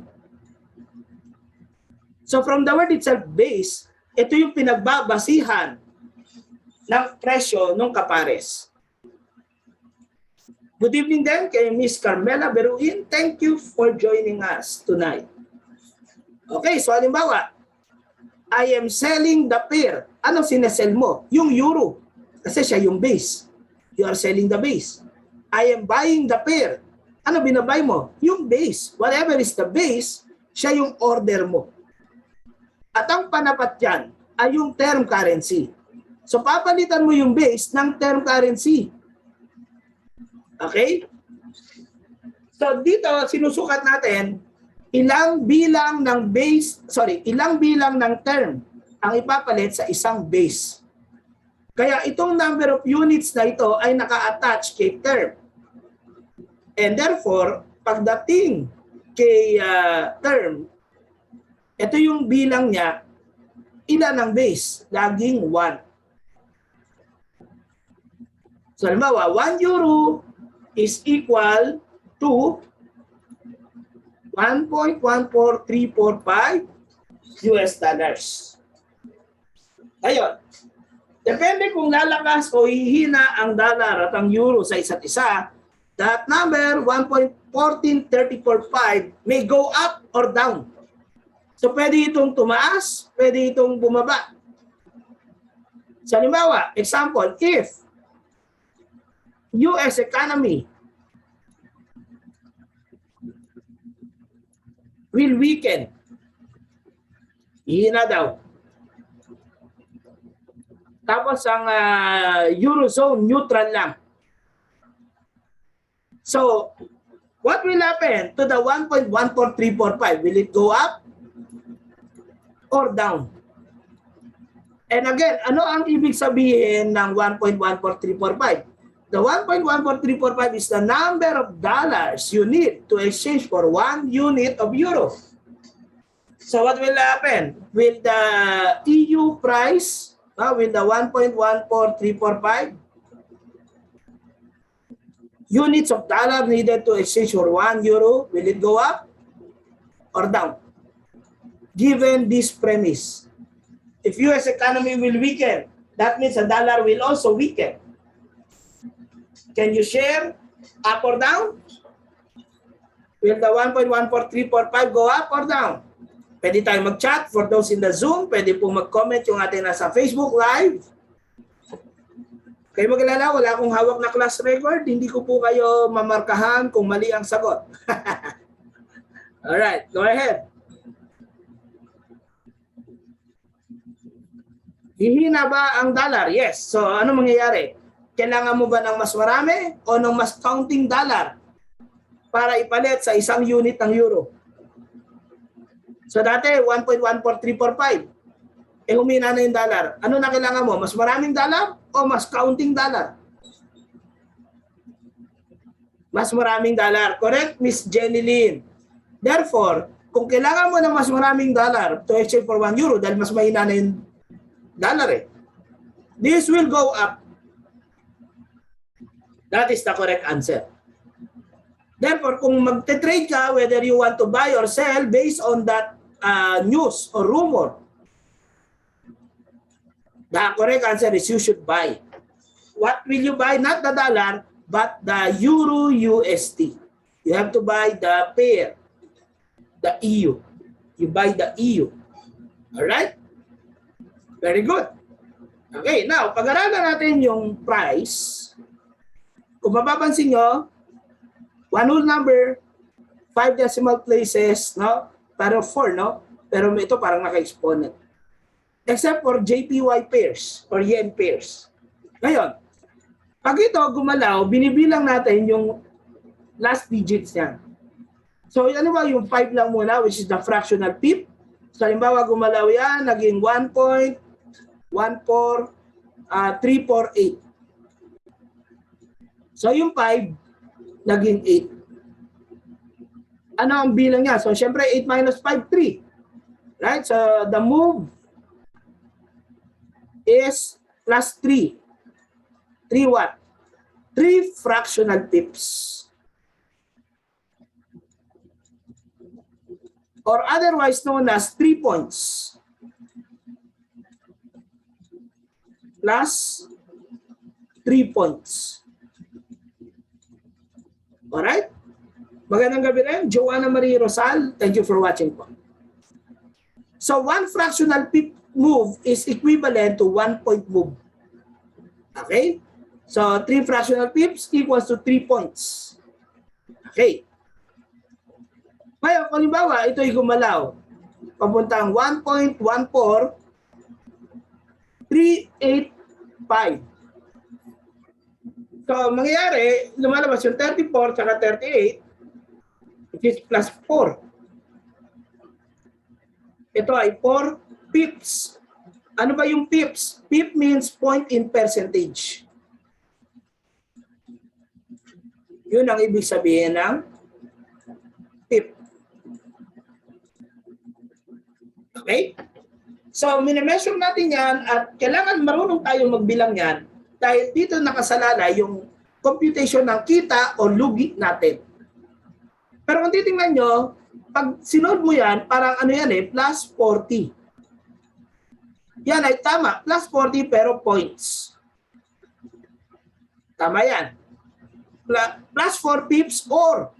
So from the word itself, base, ito yung pinagbabasihan ng presyo ng kapares. Good evening din kay Miss Carmela Beruin. Thank you for joining us tonight. Okay, so halimbawa, I am selling the pair. Ano sinesell mo? Yung euro. Kasi siya yung base. You are selling the base. I am buying the pair. Ano binabay mo? Yung base. Whatever is the base, siya yung order mo. At ang panapat dyan ay yung term currency. So papalitan mo yung base ng term currency. Okay? So dito sinusukat natin ilang bilang ng term ang ipapalit sa isang base. Kaya itong number of units na ito ay naka-attach kay term. And therefore, pagdating kay term, ito yung bilang niya, ilan ang base? Laging 1. So, halimbawa, 1 euro is equal to 1.14345 US dollars. Ngayon, depende kung lalakas o hihina ang dollar at ang euro sa isa't isa, that number 1.14345 may go up or down. So pwede itong tumaas, pwede itong bumaba. So halimbawa, example, if US economy will weaken, hihina daw. Tapos ang Eurozone neutral lang. So, what will happen to the 1.14345? Will it go up or down? And again, ano ang ibig sabihin ng 1.14345? The 1.14345 is the number of dollars you need to exchange for 1 unit of euro. So what will happen? Will the EU price, will the 1.14345 units of dollar needed to exchange for 1 euro, will it go up or down? Given this premise, if US economy will weaken, that means the dollar will also weaken. Can you share up or down? Will the 1.14345 go up or down? Pwede tayo mag-chat. For those in the Zoom, pwede po mag-comment yung ating nasa Facebook Live. Kayo mag-alala, wala akong hawak na class record. Hindi ko po kayo mamarkahan kung mali ang sagot. Alright, go ahead. Hihina ba ang dollar? Yes. So, ano mangyayari? Kailangan mo ba ng mas marami o ng mas counting dollar para ipalit sa isang unit ng euro? So dati 1.14345. Humina na yung dollar. Ano na kailangan mo? Mas maraming dollar o mas counting dollar? Mas maraming dollar. Correct, Miss Jenny Lynn? Therefore, kung kailangan mo ng mas maraming dollar to exchange for 1 euro dahil mas mahina na yung dollar this will go up. That is the correct answer. Therefore, kung magte-trade ka, whether you want to buy or sell based on that news or rumor, the correct answer is you should buy. What will you buy? Not the dollar, but the Euro USD. You have to buy the pair, the EU. You buy the EU. Alright? Very good. Okay, now, pag-aralan natin yung price. Kung mapapansin nyo, one whole number, 5 decimal places, no? Pero 4, no? Pero ito parang naka-exponent. Except for JPY pairs or yen pairs. Ngayon, pag ito gumalaw, binibilang natin yung last digits niya. So, ano ba yung 5 lang muna, which is the fractional pip? So, halimbawa, gumalaw yan, naging 1.14348. So, yung 5, naging 8. Ano ang bilang niya? So, syempre, 8 minus 5, 3. Right? So, the move is plus 3. 3 what? 3 fractional pips. Or otherwise known as 3 points. Plus 3 points. Alright? Magandang gabi rin. Joanna Marie Rosal, thank you for watching po. So, 1 fractional pip move is equivalent to 1 point move. Okay? So, 3 fractional pips equals to 3 points. Okay. Ngayon, halimbawa, ito ay gumalaw. Papuntang 1.14385. So, mangyayari, lumalabas yung 34 at 38, which is plus 4. Ito ay 4 pips. Ano ba yung pips? Pip means point in percentage. Yun ang ibig sabihin ng pip. Okay? So, minimeasure natin yan at kailangan marunong tayo magbilang yan dahil dito nakasalalay yung computation ng kita o lugi natin. Pero kung titingnan nyo, pag sinod mo yan, parang ano yan plus 40. Yan ay tama, plus 40 pero points. Tama yan. Plus 4 pips or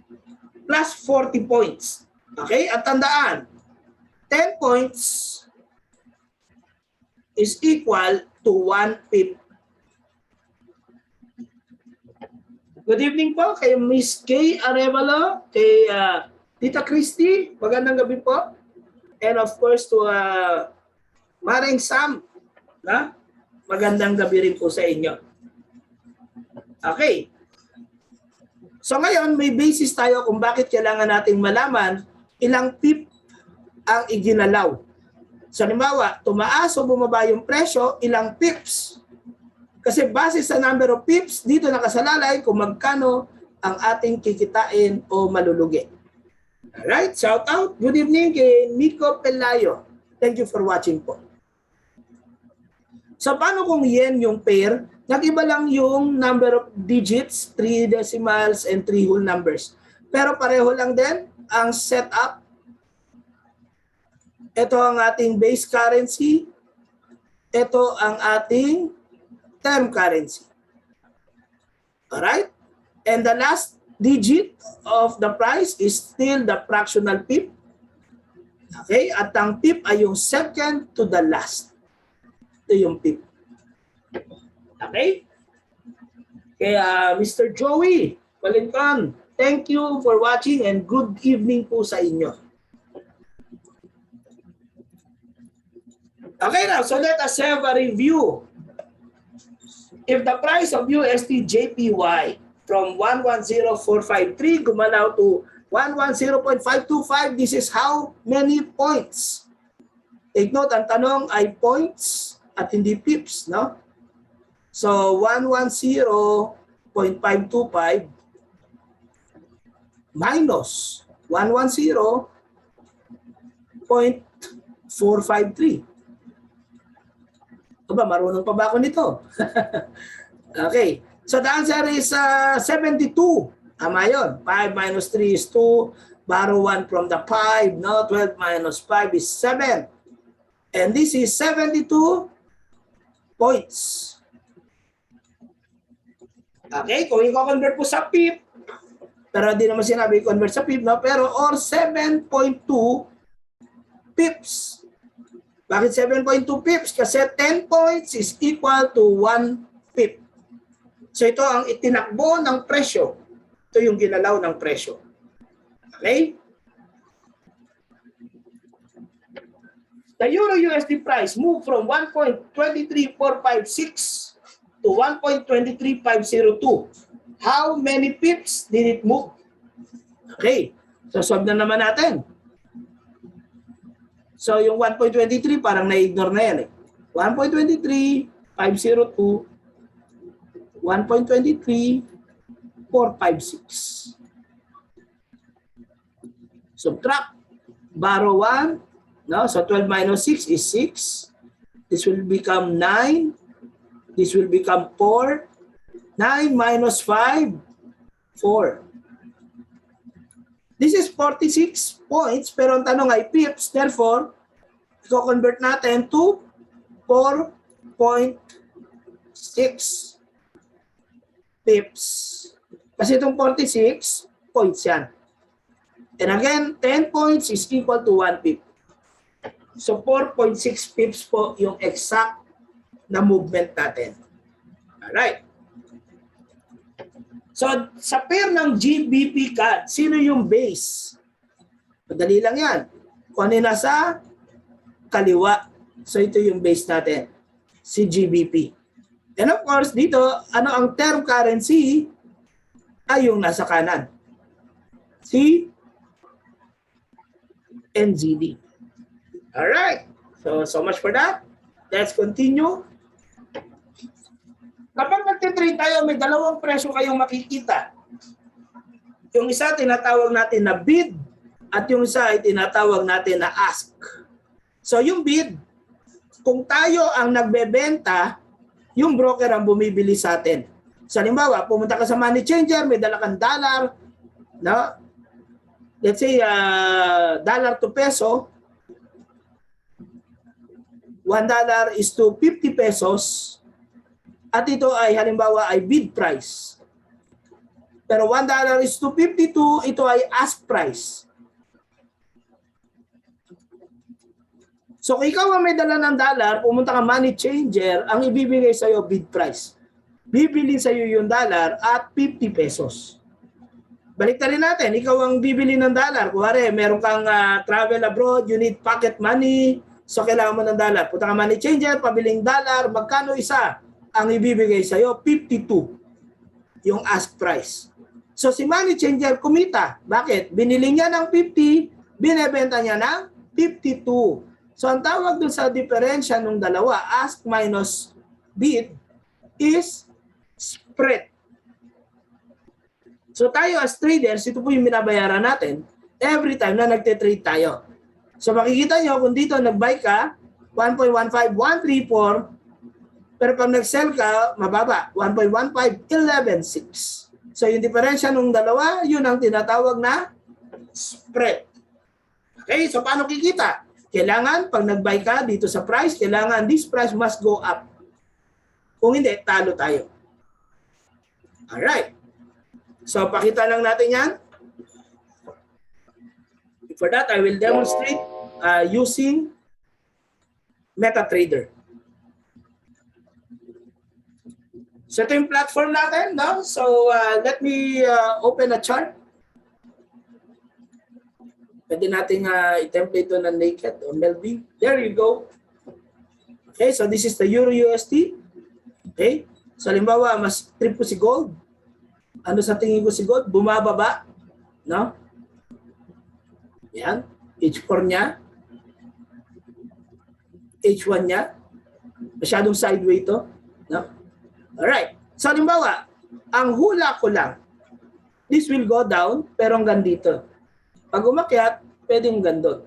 plus 40 points. Okay? At tandaan, 10 points is equal to 1 pip. Good evening po kay Miss Kay Arevalo, kay Tita Christy, magandang gabi po. And of course to Maring Sam, na? Magandang gabi rin po sa inyo. Okay. So ngayon may basis tayo kung bakit kailangan nating malaman ilang pip ang iginalaw. So halimbawa, tumaas o bumaba yung presyo, ilang pips. Kasi base sa number of pips, dito nakasalalay kung magkano ang ating kikitain o malulugi. Alright, shout out. Good evening kay Nico Pelayo. Thank you for watching po. So paano kung yen yung pair? Nag-iba lang yung number of digits, 3 decimals and 3 whole numbers. Pero pareho lang din ang setup. Ito ang ating base currency. Ito ang ating term currency. Alright? And the last digit of the price is still the fractional pip. Okay? At ang tip ay yung second to the last. Ito yung tip. Okay? Kaya Mr. Joey Valenton, thank you for watching and good evening po sa inyo. Okay now, so let us have a review. If the price of USD JPY from 110453 gumalaw to 110.525, this is how many points? Take note, ang tanong ay points at hindi pips, no? So 110.525 minus 110.453. Aba, marunong pa ba ako nito? Okay. So the answer is 72. Tama yun. 5 minus 3 is 2. Borrow 1 from the 5. No? 12 minus 5 is 7. And this is 72 points. Okay. Kung i-convert po sa pip, pero di naman sinabi i-convert sa pip, no? Pero or 7.2 pips. Bakit 7.2 pips? Kasi 10 points is equal to 1 pip. So ito ang itinakbo ng presyo. Ito yung ginalaw ng presyo. Okay? The Euro-USD price moved from 1.23456 to 1.23502. How many pips did it move? Okay. So solve na naman natin. So yung 1.23 parang na-ignore na yan eh. 1.23, 502, 1.23, 456. Subtract. Borrow 1. No? So 12 minus 6 is 6. This will become 9. This will become 4. 9 minus 5, 4. This is 46 points, pero ang tanong ay pips. Therefore, i-convert natin to 4.6 pips. Kasi itong 46 points yan. And again, 10 points is equal to 1 pip. So 4.6 pips po yung exact na movement natin. Alright. So, sa pair ng GBP CAD, sino yung base? Madali lang yan. Kung ano nasa kaliwa. So, ito yung base natin. Si GBP. And of course, dito, ano ang term currency ay yung nasa kanan. Si NZD. Alright. So much for that. Let's continue. Kapag nagtitrade tayo, may dalawang presyo kayong makikita. Yung isa tinatawag natin na bid at yung isa ay tinatawag natin na ask. So yung bid, kung tayo ang nagbebenta, yung broker ang bumibili sa atin. So halimbawa, pumunta ka sa money changer, may dala kang dollar, no? Let's say dollar to peso, $1 is to 50 pesos. At ito ay halimbawa ay bid price. Pero $1 is to 52, ito ay ask price. So kung ikaw ang may dala ng dollar, pumunta ka money changer, ang ibibigay sa iyo bid price. Bibili sa iyo yung dollar at 50 pesos. Balik rin natin, ikaw ang bibili ng dollar. Kuwari, meron kang travel abroad, you need pocket money, so kailangan mo ng dollar. Punta ka money changer, pabiling dollar, magkano isa? Ang ibibigay sa iyo 52 yung ask price. So si money changer kumita. Bakit? Binili niya ng 50, binebenta niya ng 52. So ang tawag dun sa diferensya ng dalawa, ask minus bid, is spread. So tayo as traders, ito po yung binabayaran natin every time na nagte-trade tayo. So makikita nyo kung dito nag-buy ka 1.15134, pero pag nag-sell ka, mababa. 1.15, 11.6. So yung diferensya ng dalawa, yun ang tinatawag na spread. Okay, so paano kikita? Kailangan, pag nag-buy ka dito sa price, kailangan this price must go up. Kung hindi, talo tayo. Alright. So pakita lang natin yan. For that, I will demonstrate using MetaTrader. So ito yung platform natin, no? So let me open a chart. Pwede natin i-template ito ng naked o Melvin. There you go. Okay, so this is the Euro USD. Okay, so halimbawa, mas trip ko si gold. Ano sa tingin ko si gold? Bumababa. No? Yan. H4 niya. H1 niya. Masyadong sideway ito. No? Alright. So halimbawa, ang hula ko lang, this will go down, pero hanggang dito. Pag umakyat, pwedeng gandun.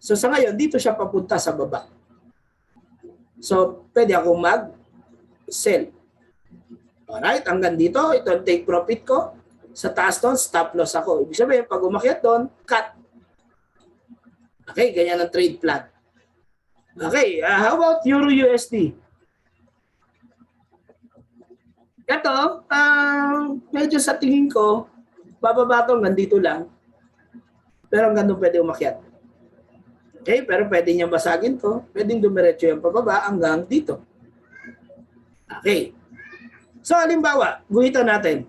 So sa ngayon, dito siya papunta sa baba. So pwede akong mag-sell. Alright, hanggang dito, ito ang take profit ko. Sa taas doon, stop loss ako. Ibig sabihin, pag umakyat doon, cut. Okay, ganyan ang trade plan. Okay, how about Euro USD? Ito, medyo sa tingin ko, bababa ito hanggang dito lang. Pero hanggang doon pwede umakyat. Okay, pero pwede niyang basagin to. Pwedeng dumiretso yung pababa hanggang dito. Okay. So, halimbawa, guhitan natin.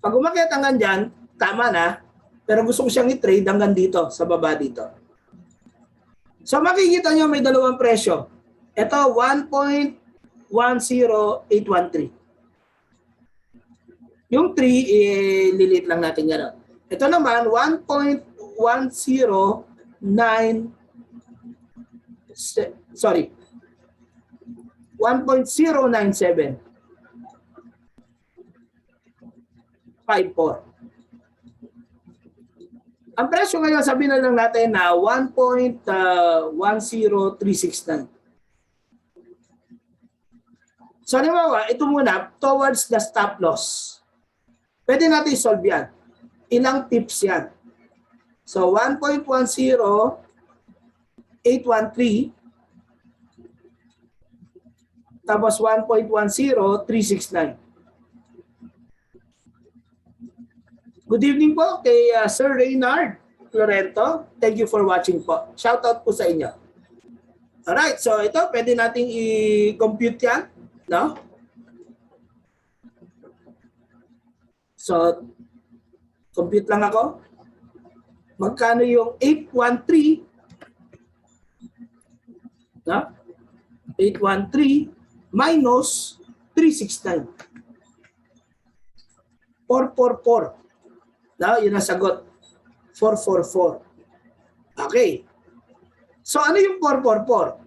Pag umakyat hanggang dyan, tama na. Pero gusto ko siyang i-trade hanggang dito, sa baba dito. So, makikita niyo may dalawang presyo. Ito, 1.10813. Yung 3, lilit lang natin gano'n. Ito naman, 1.097. 54. Ang presyo ngayon, sabihin na lang natin na 1.10369. So, halimbawa, ito muna, towards the stop loss. Pwede natin i-solve yan. Ilang pips yan? So, 1.10813 tapos 1.10369. Good evening po kay Sir Reynard Florento. Thank you for watching po. Shout out po sa inyo. Alright, so ito pwede nating i-compute yan. No? So, compute lang ako. Magkano yung 813? No? 813 minus 369. 444. No? Yun ang sagot. 444. Okay. So, ano yung 444?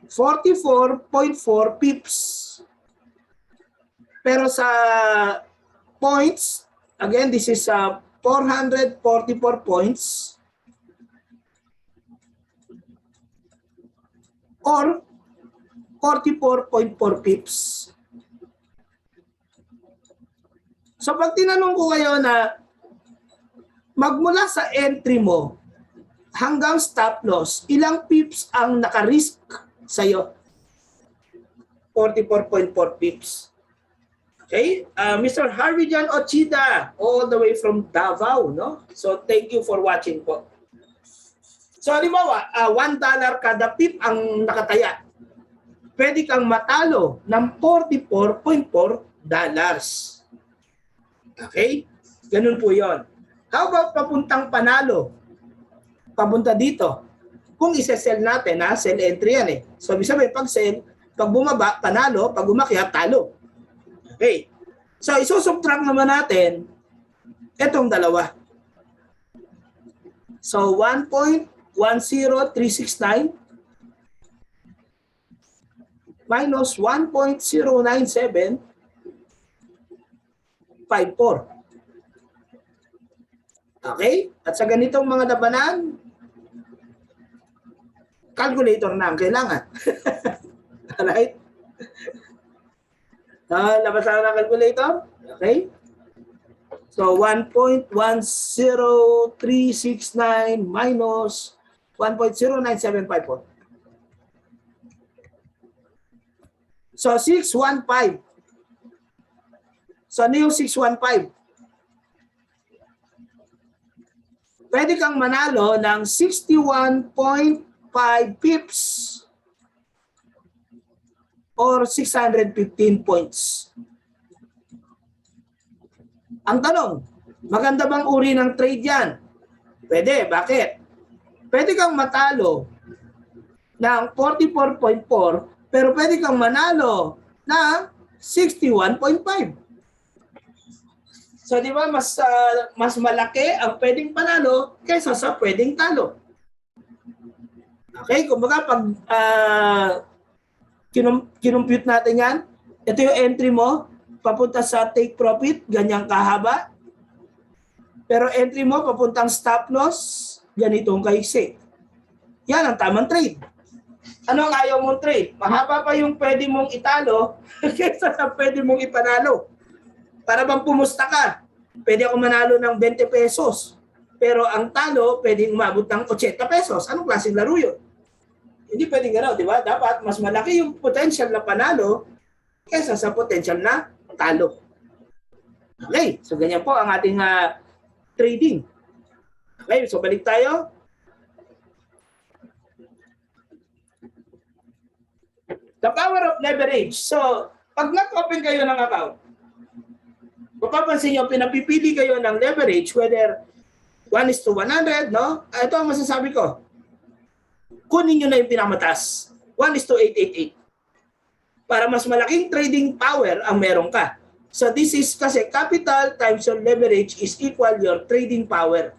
44.4 pips. Pero sa points, again, this is 444 points or 44.4 pips. So pag tinanong ko kayo na magmula sa entry mo hanggang stop loss, ilang pips ang naka-risk sa'yo? 44.4 pips. Okay, Mr. Harvey John Ochida, all the way from Davao, no? So thank you for watching po. So halimbawa, $1 kada pip ang nakataya. Pwede kang matalo ng $44.4. Okay? Ganun po yon. How about papuntang panalo? Papunta dito. Kung isa-sell natin, sell entry yan eh. So ibig sabihin, pag sell, pag bumaba, panalo, pag umakyat, talo. Okay. So, isusubtract naman natin itong dalawa. So, 1.10369 minus 1.09754. Okay? At sa ganitong mga labanan, calculator na ang kailangan. Alright? Labas na ng calculator. Okay? So, 1.10369 minus 1.09754. So, 615. So, ano yung 615? pwede kang manalo ng 61.5 pips or 615 points. Ang tanong, maganda bang uri ng trade yan? Pwede. Bakit? Pwede kang matalo ng 44.4 pero pwede kang manalo ng 61.5. So di ba mas malaki ang pwedeng panalo kaysa sa pwedeng talo. Okay, kumbaga pag kinumpute natin yan, ito yung entry mo papunta sa take profit, ganyang kahaba. Pero entry mo papuntang stop loss, ganitong kaiksi. Yan ang tamang trade. Ano ang ayaw mong trade? Mahaba pa yung pwede mong italo kaysa sa pwede mong ipanalo. Para bang pumusta ka, pwede ako manalo ng 20 pesos. Pero ang talo, pwedeng umabot ng 80 pesos. Anong klaseng laro yun? Hindi pwedeng gano'n, di ba? Dapat mas malaki yung potential na panalo kaysa sa potential na talo. Okay, so ganyan po ang ating trading. Okay, so balik tayo. The power of leverage. So, pag nag-open kayo ng account, mapapansin nyo, pinapipili kayo ng leverage, whether 1:100, no? Ito ang masasabi ko. Kunin nyo na yung pinamataas. 1:888. Para mas malaking trading power ang meron ka. So this is kasi capital times your leverage is equal your trading power.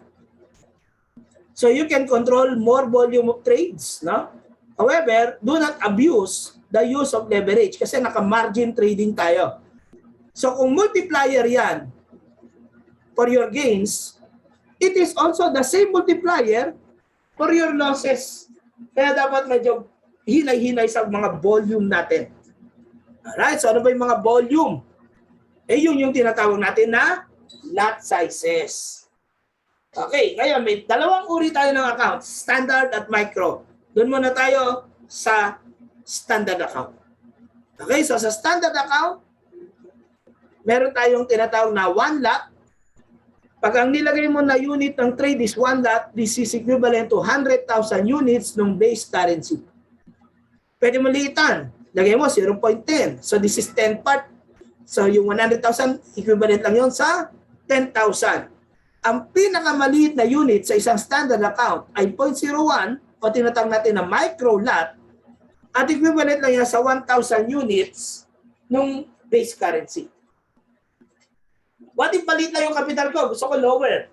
So you can control more volume of trades, no? However, do not abuse the use of leverage kasi naka-margin trading tayo. So kung multiplier yan for your gains, it is also the same multiplier for your losses. Kaya dapat medyo hinay-hinay sa mga volume natin. Alright, so ano ba yung mga volume? Yun yung tinatawag natin na lot sizes. Okay, ngayon may dalawang uri tayo ng account, standard at micro. Doon muna tayo sa standard account. Okay, so sa standard account, meron tayong tinatawag na 1 lot. Pag ang nilagay mo na unit ng trade is 1 lot, this is equivalent to 100,000 units ng base currency. Pwede mo liitan. Lagay mo 0.10. So this is 10 part. So yung 100,000, equivalent lang yun sa 10,000. Ang pinakamaliit na unit sa isang standard account ay 0.01 o tinatawag natin na micro lot at equivalent lang yan sa 1,000 units ng base currency. What if maliit na yung capital ko? Gusto ko lower.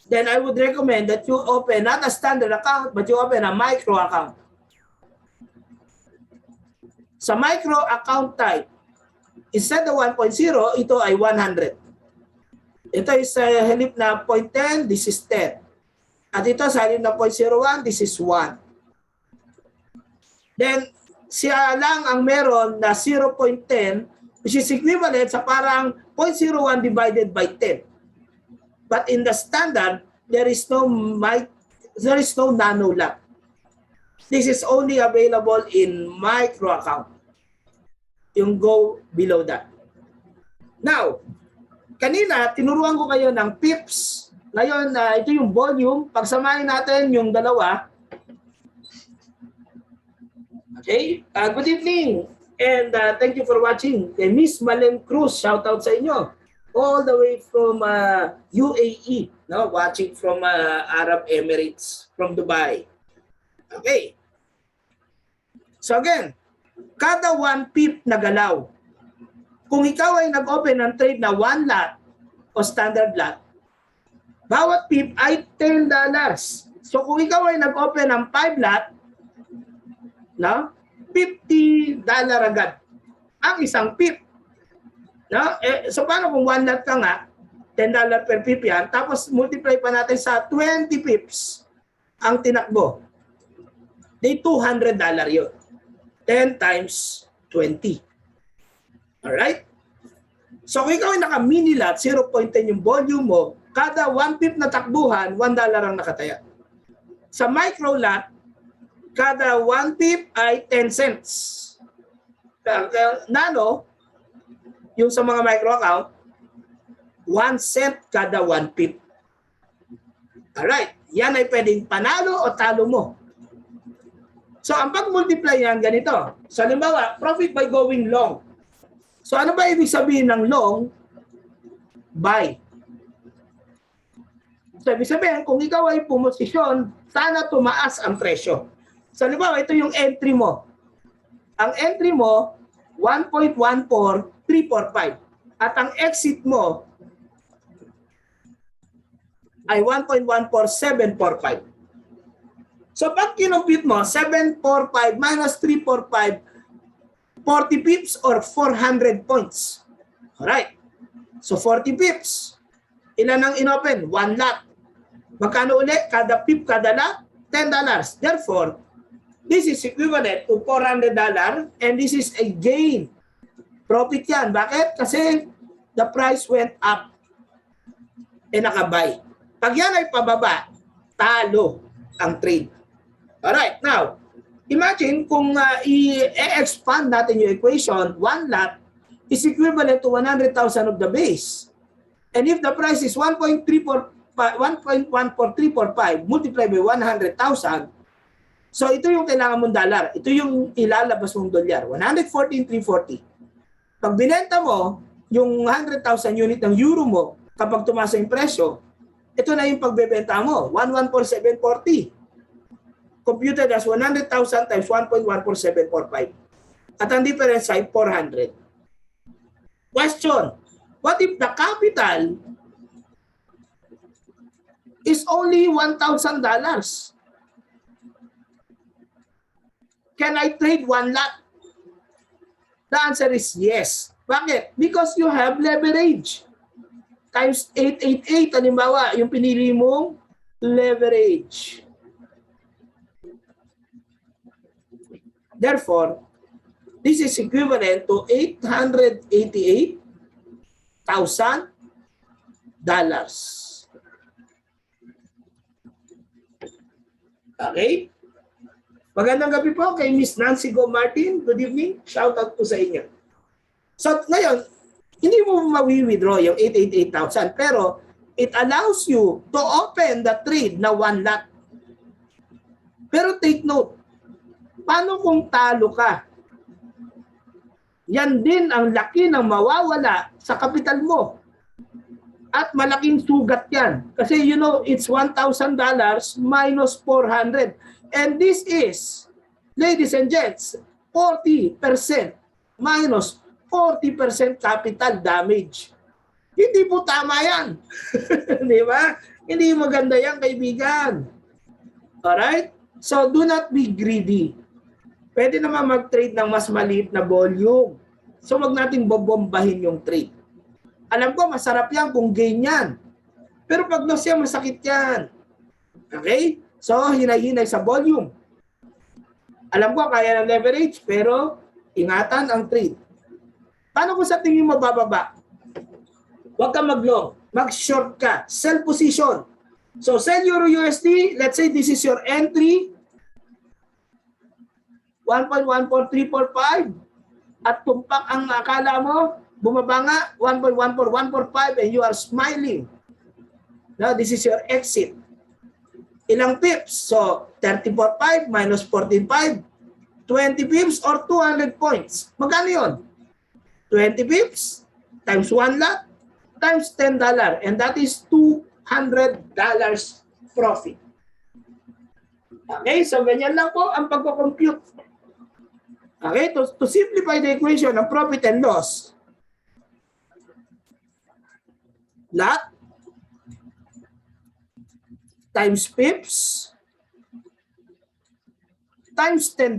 Then I would recommend that you open not a standard account but you open a micro account. Sa micro account type, instead of 1.0, ito ay 100. Ito is halip na 0.10, this is 10. At ito sa halip na 0.01, this is 1. Then, siya lang ang meron na 0.10, which is equivalent sa parang 0.01 divided by 10. But in the standard, there is no nano lot. This is only available in micro account. Yung go below that. Now, kanina, tinuruan ko kayo ng pips. Ngayon, ito yung volume. Pagsamahin natin yung dalawa. Okay? Good evening. And thank you for watching. Kay Miss Malen Cruz, shout out sa inyo. All the way from UAE. No? Watching from Arab Emirates, from Dubai. Okay. So again, kada 1 pip na galaw, kung ikaw ay nag-open ng trade na 1 lot o standard lot, bawat pip ay $10. So kung ikaw ay nag-open ng 5 lot, no, $50 agad ang isang pip. No? So paano kung 1 lot ka nga, $10 per pip yan, tapos multiply pa natin sa 20 pips ang tinakbo. Di $200 yun. 10 times 20. Alright? So kung ikaw ay naka-mini lot, 0.10 yung volume mo, kada 1 pip na takbuhan, $1 ang nakataya. Sa micro lot, kada 1 pip ay 10 cents. Nano, yung sa mga micro account, 1 cent kada 1 pip. Alright, yan ay pwedeng panalo o talo mo. So, ang pag-multiply yan, ganito. So, halimbawa, profit by going long. So, ano ba ibig sabihin ng long? Buy. So, ibig sabihin, kung ikaw ay pumosisyon, sana tumaas ang presyo. So, halimbawa, ito yung entry mo. Ang entry mo, 1.14345. At ang exit mo ay 1.14745. So pag kinumpute mo, 745 minus 345, 40 pips or 400 points. Alright. So 40 pips. Ilan ang inopen? 1 lot. Magkano ulit? Kada pip, kada lot? $10. Therefore, this is equivalent to $400 and this is a gain. Profit yan. Bakit? Kasi the price went up e nakabay. Pag yan ay pababa, talo ang trade. Alright, now, imagine kung i-expand natin yung equation, 1 lot is equivalent to 100,000 of the base. And if the price is 1.14345 multiplied by 100,000, so ito yung kailangan mong dollar. Ito yung ilalabas mong dolyar, 114,340. Pag binenta mo, yung 100,000 unit ng euro mo, kapag tumasa yung presyo, ito na yung pagbebenta mo, 114,740. Computed as 100,000 times 1.14745. At ang difference ay 400. Question, what if the capital is only $1,000? Can I trade 1 lot? The answer is yes. Bakit? Because you have leverage. Times 888, halimbawa, yung pinili mong leverage. Therefore, this is equivalent to $888,000. Okay? Magandang gabi po kay Miss Nancy Go Martin. Good evening. Shout out po sa inyo. So, ngayon, hindi mo mawi-withdraw yung 888,000 pero it allows you to open the trade na 1 lot. Pero take note, paano kung talo ka? Yan din ang laki ng mawawala sa kapital mo. At malaking sugat yan. Kasi you know, it's $1,000 minus 400. And this is, ladies and gents, 40% minus 40% capital damage. Hindi po tama yan. Di ba? Hindi maganda yan, kaibigan. Alright? So, do not be greedy. Pwede naman mag-trade ng mas maliit na volume. So, wag nating bobombahin yung trade. Alam ko, masarap yan kung gain yan. Pero pag loss yan, masakit yan. Okay? So, hinay-hinay sa volume. Alam ko, kaya ng leverage, pero ingatan ang trade. Paano kung sa tingin mo bababa? Huwag ka mag-long. Mag-short ka. Sell position. So, sell Euro USD. Let's say this is your entry. 1.14345. At tumpak ang akala mo, bumaba nga, 1.14145 and you are smiling. Now, this is your exit. Ilang pips? So, 34.5 minus 14.5. 20 pips or 200 points. Magkano yun? 20 pips times 1 lot times $10. And that is $200 profit. Okay, so ganyan lang po ang pagko-compute. Okay, to simplify the equation ng profit and loss, lot times pips times $10.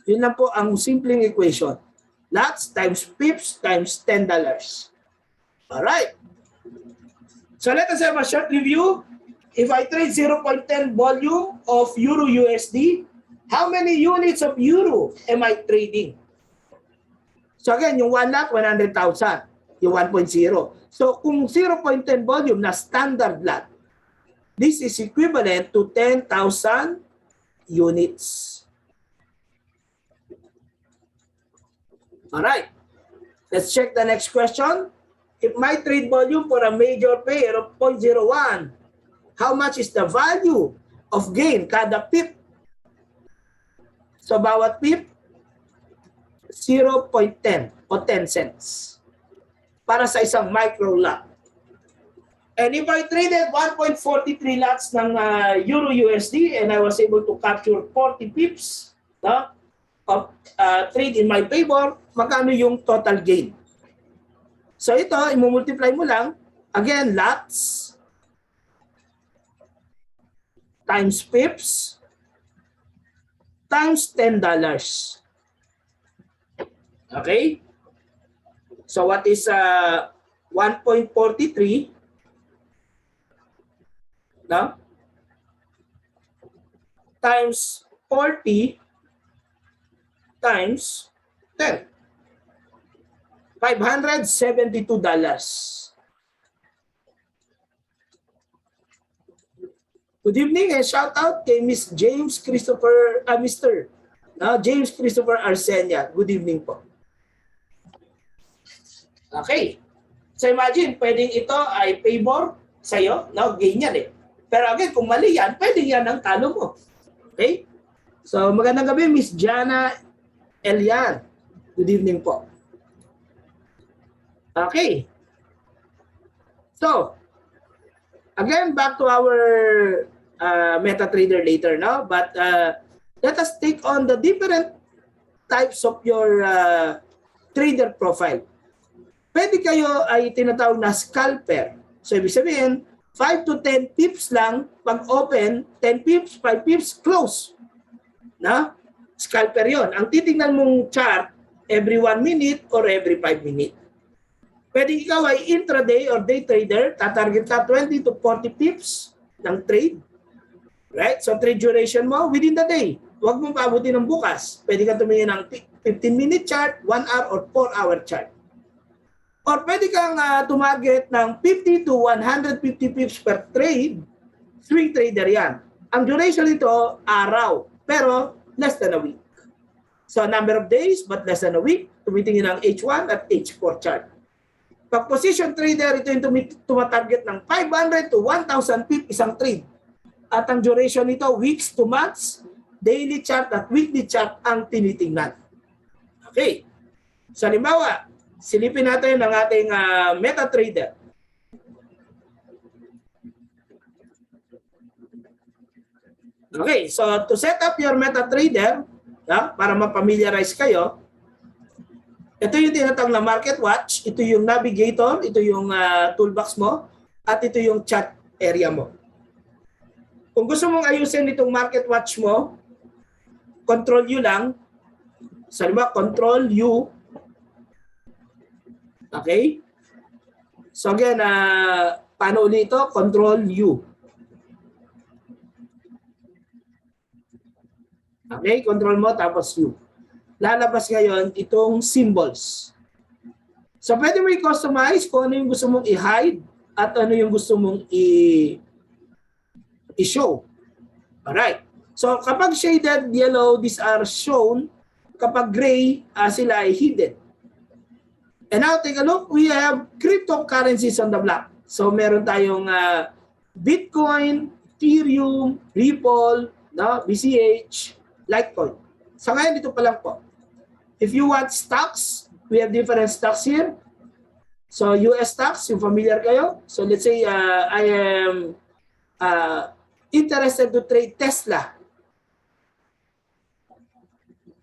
Yun lang po ang simpleng equation. Lots times pips times $10. Alright. So let us have a short review. If I trade 0.10 volume of Euro USD, how many units of Euro am I trading? So again, yung 1 lot, 100,000. Yung 1.0. So kung 0.10 volume na standard lot, this is equivalent to 10,000 units. Alright. Let's check the next question. if my trade volume for a major pair of 0.01, how much is the value of gain kada pip? So bawat pip, 0.10 o 10 cents para sa isang micro lot. And if I traded 1.43 lots ng Euro USD and I was able to capture 40 pips of trade in my favor, magkano yung total gain? So ito, i-multiply mo lang, again, lots times pips times $10. Okay? So what is 1.43 times 40 times 10? $572. Good evening and shout out kay Miss James Christopher, Mr. James Christopher Arsenia. Good evening po. Okay. So imagine, pwedeng ito ay favor sa'yo, gain yan eh. Pero again, kung mali yan, pwedeng yan ang talo mo. Okay? So magandang gabi, Miss Jana Elian. Good evening po. Okay. So, again, back to our MetaTrader later now. But let us take on the different types of your trader profile. Pwede kayo ay tinatawag na scalper. So, ibig sabihin, 5 to 10 pips lang pag open, 10 pips, 5 pips, close. Scalper yon. Ang titingnan mong chart every 1 minute or every 5 minutes. Pwede ikaw ay intraday or day trader, tatarget ka 20 to 40 pips ng trade. Right? So trade duration mo within the day. Huwag mong paabutin ng bukas. Pwede ka tumingin ng 15-minute chart, 1 hour or 4-hour chart. Or pwede kang tumarget ng 50 to 150 pips per trade. Swing trader yan. Ang duration nito, araw. Pero less than a week. So number of days but less than a week. Tumitingin ng H1 at H4 chart. Pag position trader, ito yung tumatarget ng 500 to 1,000 pip isang trade. At ang duration nito, weeks to months, daily chart at weekly chart ang tinitingnan. Okay. So, halimbawa, silipin natin ang ating MetaTrader. Okay. So, to set up your MetaTrader, para mapamiliarize kayo, ito yung tinatawag na market watch, ito yung navigator, ito yung toolbox mo, at ito yung chat area mo. Kung gusto mong ayusin itong market watch mo, control U lang. Salima, control U. Okay? So again, paano ulit ito? Control U. Okay? Control mo tapos U. Lalabas ngayon itong symbols. So pwede mo i-customize kung ano yung gusto mong i-hide at ano yung gusto mong i-show. Alright. So kapag shaded yellow, these are shown. Kapag gray, sila ay hidden. And now take a look. We have cryptocurrencies on the block. So meron tayong Bitcoin, Ethereum, Ripple, BCH, Litecoin. So ngayon dito pa lang po. If you want stocks, we have different stocks here. So US stocks, yung familiar kayo. So let's say I am interested to trade Tesla.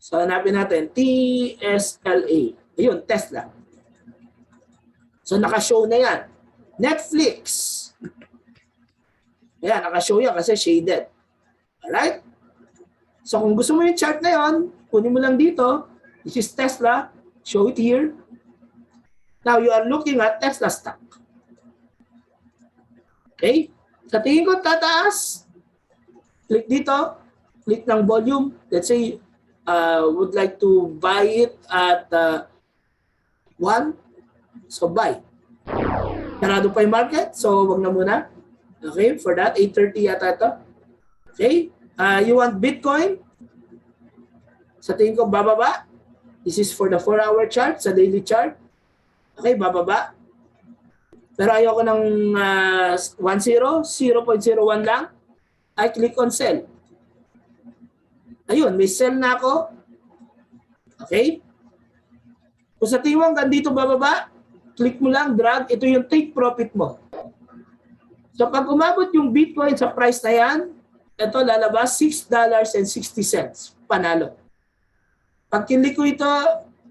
So hanapin natin, TSLA. Ayun, Tesla. So naka-show na yan. Netflix. Ayan, naka-show yan kasi shaded. Alright? So kung gusto mo yung chart na yon, kunin mo lang dito. This is Tesla. Show it here. Now you are looking at Tesla stock. Okay? Sa tingin ko tataas. Click dito. Click ng volume. Let's say would like to buy it at 1. So buy. Sarado pa yung market. So wag na muna. Okay? For that, 8:30 yata ito. Okay? You want Bitcoin? Sa tingin ko, bababa. This is for the 4-hour chart, sa daily chart. Okay, bababa. Pero ayoko ng 0.01 lang. I click on sell. Ayun, may sell na ako. Okay? Kung sa tingin mo hanggang dito bababa, click mo lang, drag. Ito yung take profit mo. So pag umabot yung Bitcoin sa price na yan, ito lalabas $6.60. Panalo. Pag kinlik ko ito,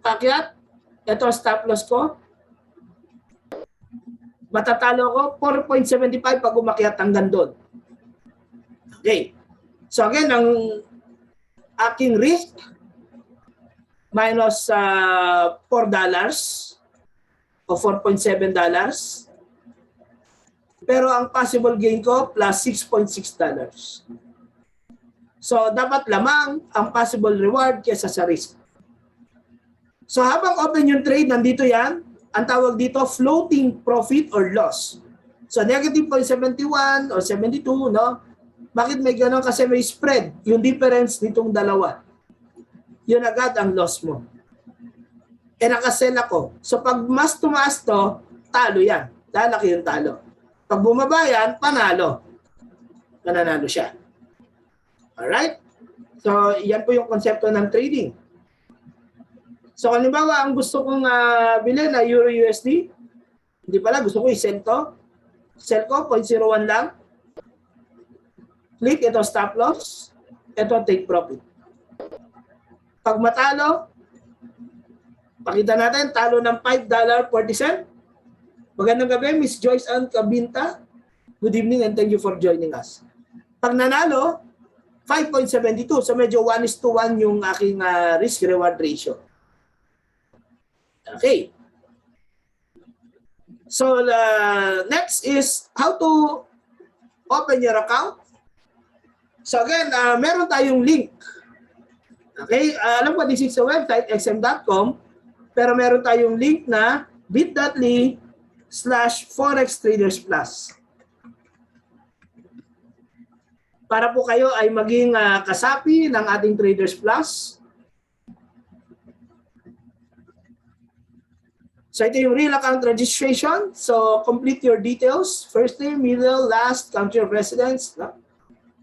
pakyat, ito stop loss ko. Matatalo ko 4.75 pag umakyat hanggang doon. Okay. So again, ang aking risk minus $4 o $4.7. Pero ang possible gain ko plus $6.6. So dapat lamang ang possible reward kaysa sa risk. So habang open yung trade, nandito yan. Ang tawag dito floating profit or loss. So negative 0.71 or 72, no? Bakit may gano'n? Kasi may spread, yung difference nitong dalawa. Yun agad ang loss mo. E nakasell ako. So pag mas tumaas to, talo yan. Lalaki yung talo. Pag bumaba yan, panalo. Mananalo siya. Alright? So yan po yung konsepto ng trading. So halimbawa, ang gusto kong bilhin na Euro USD, hindi pala, gusto ko i-sell to. Sell ko, 0.01 lang. Click, ito stop loss. Ito take profit. Pag matalo, pakita natin, talo ng $5.40. Magandang gabi, Miss Joyce Ann Cabinta. Good evening and thank you for joining us. Pag nanalo, 5.72. So medyo 1:1 yung aking risk-reward ratio. Okay. So next is how to open your account. So again, meron tayong link. Okay, alam ko this is a website, xm.com, pero meron tayong link na bit.ly/forextradersplus. Para po kayo ay maging kasapi ng ating Traders Plus. So ito yung real account registration. So complete your details. First name, middle, last, country of residence. No?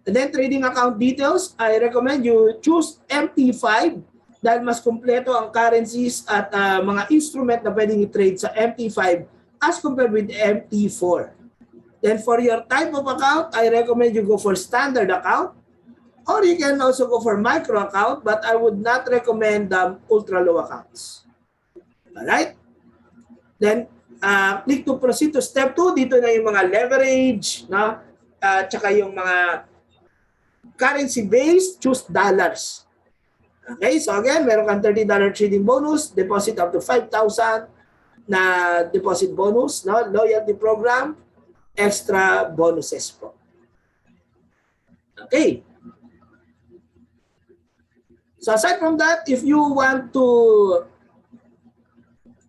And then trading account details. I recommend you choose MT5 dahil mas kumpleto ang currencies at mga instrument na pwedeng i-trade sa MT5 as compared with MT4. Then for your type of account, I recommend you go for standard account. Or you can also go for micro account, but I would not recommend ultra low accounts. Alright? Then, click to proceed to step 2. Dito na yung mga leverage, no? Tsaka yung mga currency-based, choose dollars. Okay, so again, meron kang $30 trading bonus, deposit up to 5,000 na deposit bonus, no? Loyalty program, extra bonuses po. Okay. So aside from that, if you want to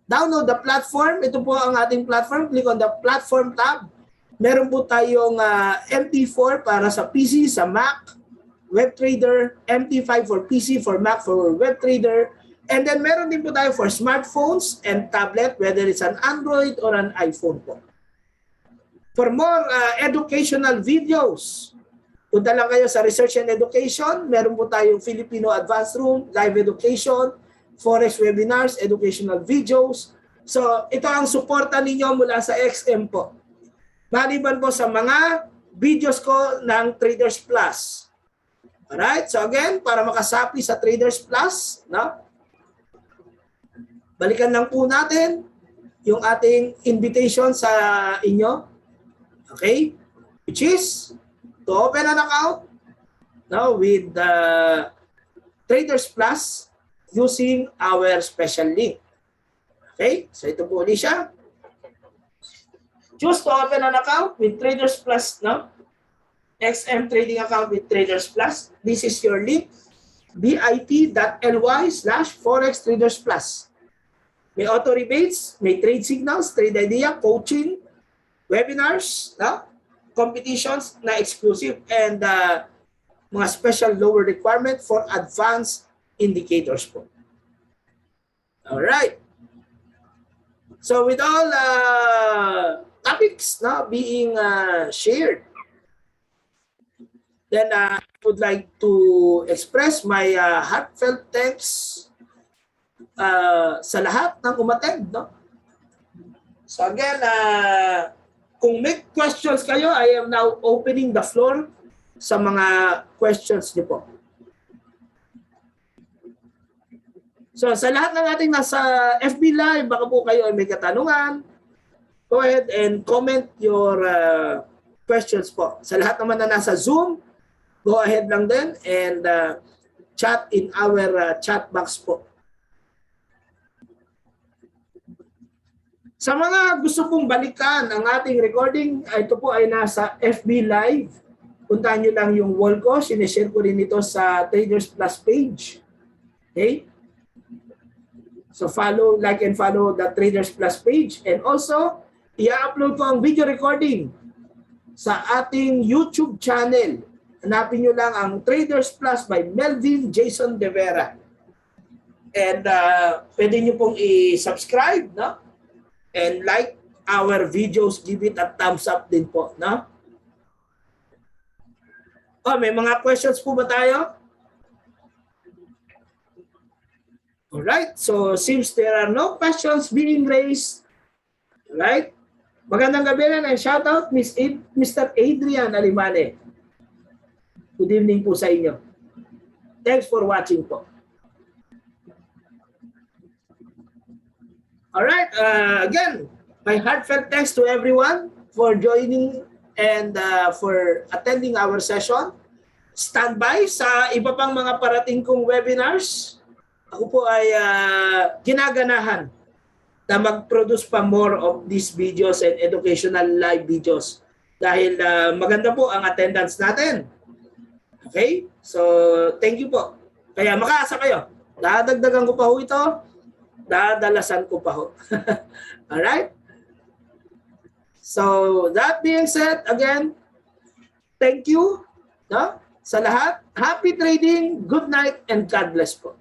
download the platform, ito po ang ating platform. Click on the platform tab. Meron po tayong MT4 para sa PC, sa Mac, WebTrader, MT5 for PC, for Mac, for WebTrader. And then meron din po tayo for smartphones and tablet, whether it's an Android or an iPhone po. For more educational videos, punta lang kayo sa Research and Education. Meron po tayong Filipino Advanced Room, Live Education, Forex webinars, educational videos. So ito ang suporta ninyo mula sa XM po. Maliban po sa mga videos ko ng Traders Plus. Alright, so again, para makasapi sa Traders Plus, no? Balikan lang po natin yung ating invitation sa inyo. Okay? Which is to open an account now with the Traders Plus using our special link. Okay? So ito po ulit siya. Choose to open an account with Traders Plus, no? XM trading account with Traders Plus. This is your link, bit.ly/Forex Traders Plus. May auto rebates, may trade signals, trade idea, coaching, webinars, no? Competitions na exclusive, and mga special lower requirement for advanced indicators po. All right. So with all topics na being shared. Then I would like to express my heartfelt thanks sa lahat ng umattend, no? So again, kung may questions kayo, I am now opening the floor sa mga questions niyo po. So sa lahat ng ating nasa FB Live, baka po kayo ay may katanungan, go ahead and comment your questions po. Sa lahat naman na nasa Zoom, go ahead lang din and chat in our chat box po. Sa mga gusto pong balikan ang ating recording, ito po ay nasa FB Live. Puntahan nyo lang yung wall ko. Sineshare ko rin ito sa Traders Plus page. Okay? So follow, like and follow the Traders Plus page. And also, i-upload ko ang video recording sa ating YouTube channel. Hanapin nyo lang ang Traders Plus by Melvin Jason De Vera. And pwede nyo pong i-subscribe, no? And like our videos, give it a thumbs up din po, no? Oh, may mga questions po ba tayo? Alright, so seems there are no questions being raised. Alright? Magandang gabi rin and shout out Mr. Adrian Alimane. Good evening po sa inyo. Thanks for watching po. Alright, again, my heartfelt thanks to everyone for joining and for attending our session. Stand by sa iba pang mga parating kong webinars. Ako po ay ginaganahan na mag-produce pa more of these videos and educational live videos. Dahil maganda po ang attendance natin. Okay? So, thank you po. Kaya makaasa kayo. Dadagdagan ko pa ho ito. Dadalasan ko pa ho. Alright? So, that being said, again, thank you, no? Sa lahat. Happy trading, good night, and God bless po.